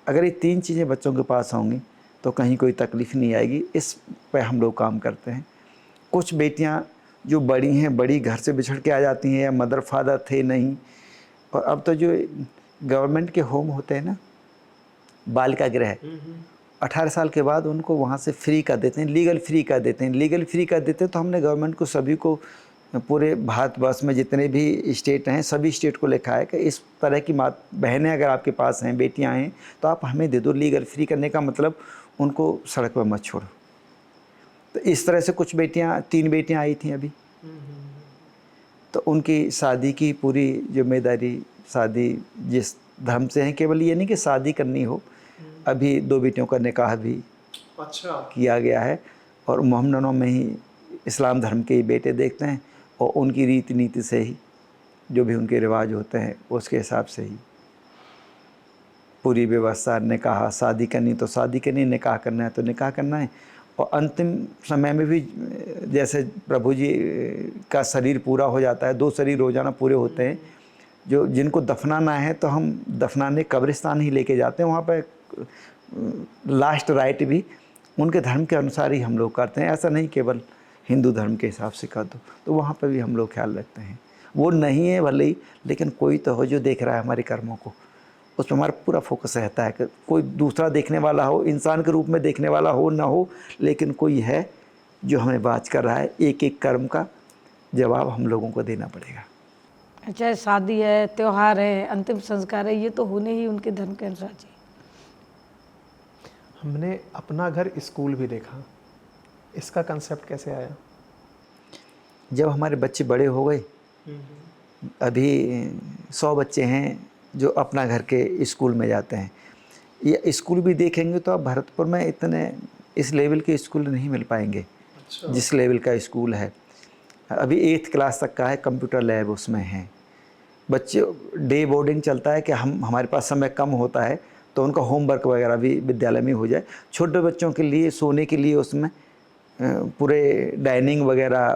अगर ये 3 चीज़ें बच्चों के पास होंगी तो कहीं कोई तकलीफ़ नहीं आएगी। इस पे हम लोग काम करते हैं। कुछ बेटियां जो बड़ी हैं, बड़ी घर से बिछड़ के आ जाती हैं, या मदर फादर थे नहीं, और अब तो जो गवर्नमेंट के होम होते हैं ना, बालिका गृह, 18 साल के बाद उनको वहाँ से फ्री कर देते हैं, लीगल फ्री कर देते हैं। लीगल फ्री कर देते हैं तो हमने गवर्नमेंट को, सभी को, पूरे भारतवर्ष में जितने भी स्टेट हैं सभी स्टेट को लिखा है कि इस तरह की बहनें अगर आपके पास हैं, बेटियां हैं, तो आप हमें दे दो। लीगल फ्री करने का मतलब उनको सड़क पर मत छोड़ो। तो इस तरह से कुछ बेटियां, 3 बेटियां आई थी अभी, तो उनकी शादी की पूरी जिम्मेदारी, शादी जिस धर्म से है, केवल ये नहीं कि शादी करनी हो, अभी 2 बेटियों का निकाह भी किया गया है। और मोहम्मदनों में ही इस्लाम धर्म के बेटे देखते हैं, और उनकी रीति नीति से ही, जो भी उनके रिवाज होते हैं उसके हिसाब से ही पूरी व्यवस्था। निकाह, शादी करनी तो शादी करनी, निकाह करना है तो निकाह करना है। और अंतिम समय में भी जैसे प्रभु जी का शरीर पूरा हो जाता है, 2 शरीर रोज़ाना पूरे होते हैं। जो जिनको दफनाना है तो हम दफनाने कब्रिस्तान ही लेके जाते हैं। वहाँ पर लास्ट राइट भी उनके धर्म के अनुसार ही हम लोग करते हैं। ऐसा नहीं केवल हिंदू धर्म के हिसाब से कर दो, तो वहाँ पर भी हम लोग ख्याल रखते हैं। वो नहीं है भले ही, लेकिन कोई तो हो जो देख रहा है हमारे कर्मों को, उस पर हमारा पूरा फोकस रहता है कि कोई दूसरा देखने वाला हो, इंसान के रूप में देखने वाला हो ना हो, लेकिन कोई है जो हमें वाच कर रहा है। एक एक कर्म का जवाब हम लोगों को देना पड़ेगा। चाहे शादी है, त्योहार है, अंतिम संस्कार है, ये तो होने ही उनके धर्म के अनुसार चाहिए। हमने अपना घर स्कूल भी देखा, इसका कंसेप्ट कैसे आया? जब हमारे बच्चे बड़े हो गए, अभी 100 बच्चे हैं जो अपना घर के स्कूल में जाते हैं। ये स्कूल भी देखेंगे तो आप भरतपुर में इतने इस लेवल के स्कूल नहीं मिल पाएंगे। जिस लेवल का स्कूल है, अभी 8th क्लास तक का है, कंप्यूटर लैब उसमें है। बच्चे डे बोर्डिंग चलता है कि हमारे पास समय कम होता है तो उनका होमवर्क वगैरह भी विद्यालय में हो जाए। छोटे बच्चों के लिए सोने के लिए उसमें पूरे डाइनिंग वगैरह,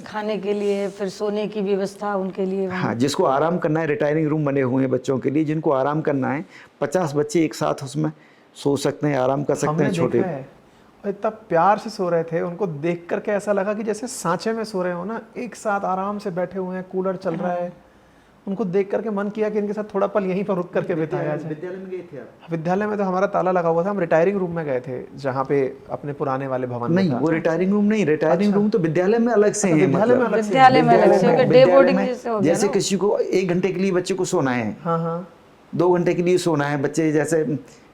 खाने के लिए, फिर सोने की व्यवस्था उनके लिए। हाँ, जिसको आराम करना है, रिटायरिंग रूम बने हुए हैं बच्चों के लिए। जिनको आराम करना है, 50 बच्चे एक साथ उसमें सो सकते हैं, आराम कर सकते हैं। छोटे और इतना प्यार से सो रहे थे, उनको देख करके ऐसा लगा कि जैसे सांचे में सो रहे हो ना, एक साथ आराम से बैठे हुए हैं, कूलर चल रहा है। उनको देख करके मन किया कि इनके साथ थोड़ा पल यहीं पर रुक करके बिताया जाए। विद्यालय में गए थे आप? विद्यालय में तो हमारा ताला लगा हुआ था, हम रिटायरिंग रूम में गए थे, जहाँ पे अपने पुराने वाले भवन नहीं, वो रिटायरिंग रूम नहीं, रिटायरिंग रूम तो विद्यालय में अलग से है। विद्यालय में अलग से, विद्यालय में अलग से, डे बोर्डिंग जैसे हो गया। जैसे किसी को 1 घंटे के लिए बच्चे को सोना है, हाँ हाँ, 2 घंटे के लिए सोना है। बच्चे जैसे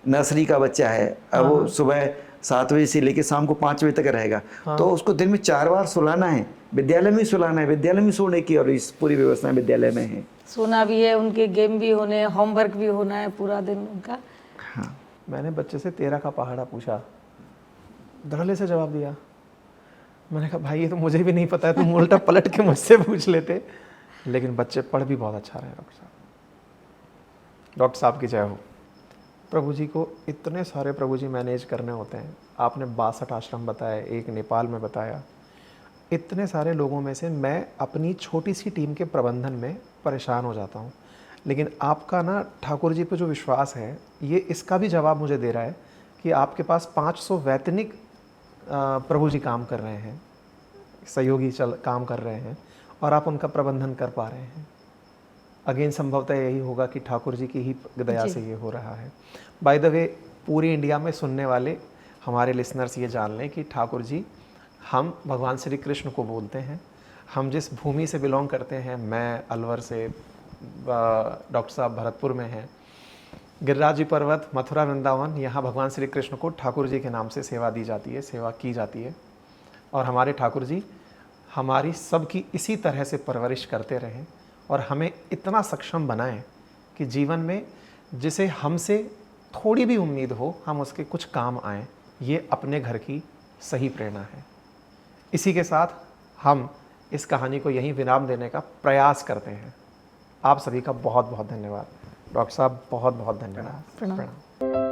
नर्सरी का बच्चा है, अब वो सुबह 7 बजे से लेकर शाम को 5 बजे तक रहेगा, तो उसको दिन में 4 बार सुलाना है। विद्यालय में सुलाना है, विद्यालय में सोने की, और इस पूरी व्यवस्था विद्यालय में है। सोना भी है, उनके गेम भी होने, होमवर्क भी होना है पूरा दिन उनका। हाँ, मैंने बच्चे से 13 का पहाड़ा पूछा, धड़ल्ले से जवाब दिया। मैंने कहा भाई ये तो मुझे भी नहीं पता है, तुम उल्टा पलट के मुझसे पूछ लेते। लेकिन बच्चे पढ़ भी बहुत अच्छा रहे। डॉक्टर साहब की जय हो। प्रभु जी को इतने सारे प्रभु जी मैनेज करने होते हैं। आपने 62 आश्रम बताए, एक नेपाल में बताया। इतने सारे लोगों में से मैं अपनी छोटी सी टीम के प्रबंधन में परेशान हो जाता हूँ, लेकिन आपका ना ठाकुर जी पे जो विश्वास है, ये इसका भी जवाब मुझे दे रहा है कि आपके पास 500 वैतनिक प्रभु जी काम कर रहे हैं, सहयोगी काम कर रहे हैं, और आप उनका प्रबंधन कर पा रहे हैं। अगेन संभवतः यही होगा कि ठाकुर जी की ही दया से ये हो रहा है। बाय द वे, पूरी इंडिया में सुनने वाले हमारे लिसनर्स ये जान लें कि ठाकुर जी हम भगवान श्री कृष्ण को बोलते हैं। हम जिस भूमि से बिलोंग करते हैं, मैं अलवर से, डॉक्टर साहब भरतपुर में हैं, गिरिराज जी पर्वत, मथुरा, वृंदावन, यहाँ भगवान श्री कृष्ण को ठाकुर जी के नाम से सेवा दी जाती है, सेवा की जाती है। और हमारे ठाकुर जी हमारी सबकी इसी तरह से परवरिश करते रहें और हमें इतना सक्षम बनाएं कि जीवन में जिसे हमसे थोड़ी भी उम्मीद हो, हम उसके कुछ काम आएँ। ये अपने घर की सही प्रेरणा है। इसी के साथ हम इस कहानी को यहीं विराम देने का प्रयास करते हैं। आप सभी का बहुत बहुत धन्यवाद। डॉक्टर साहब बहुत बहुत धन्यवाद। प्रणाम। प्रणाम।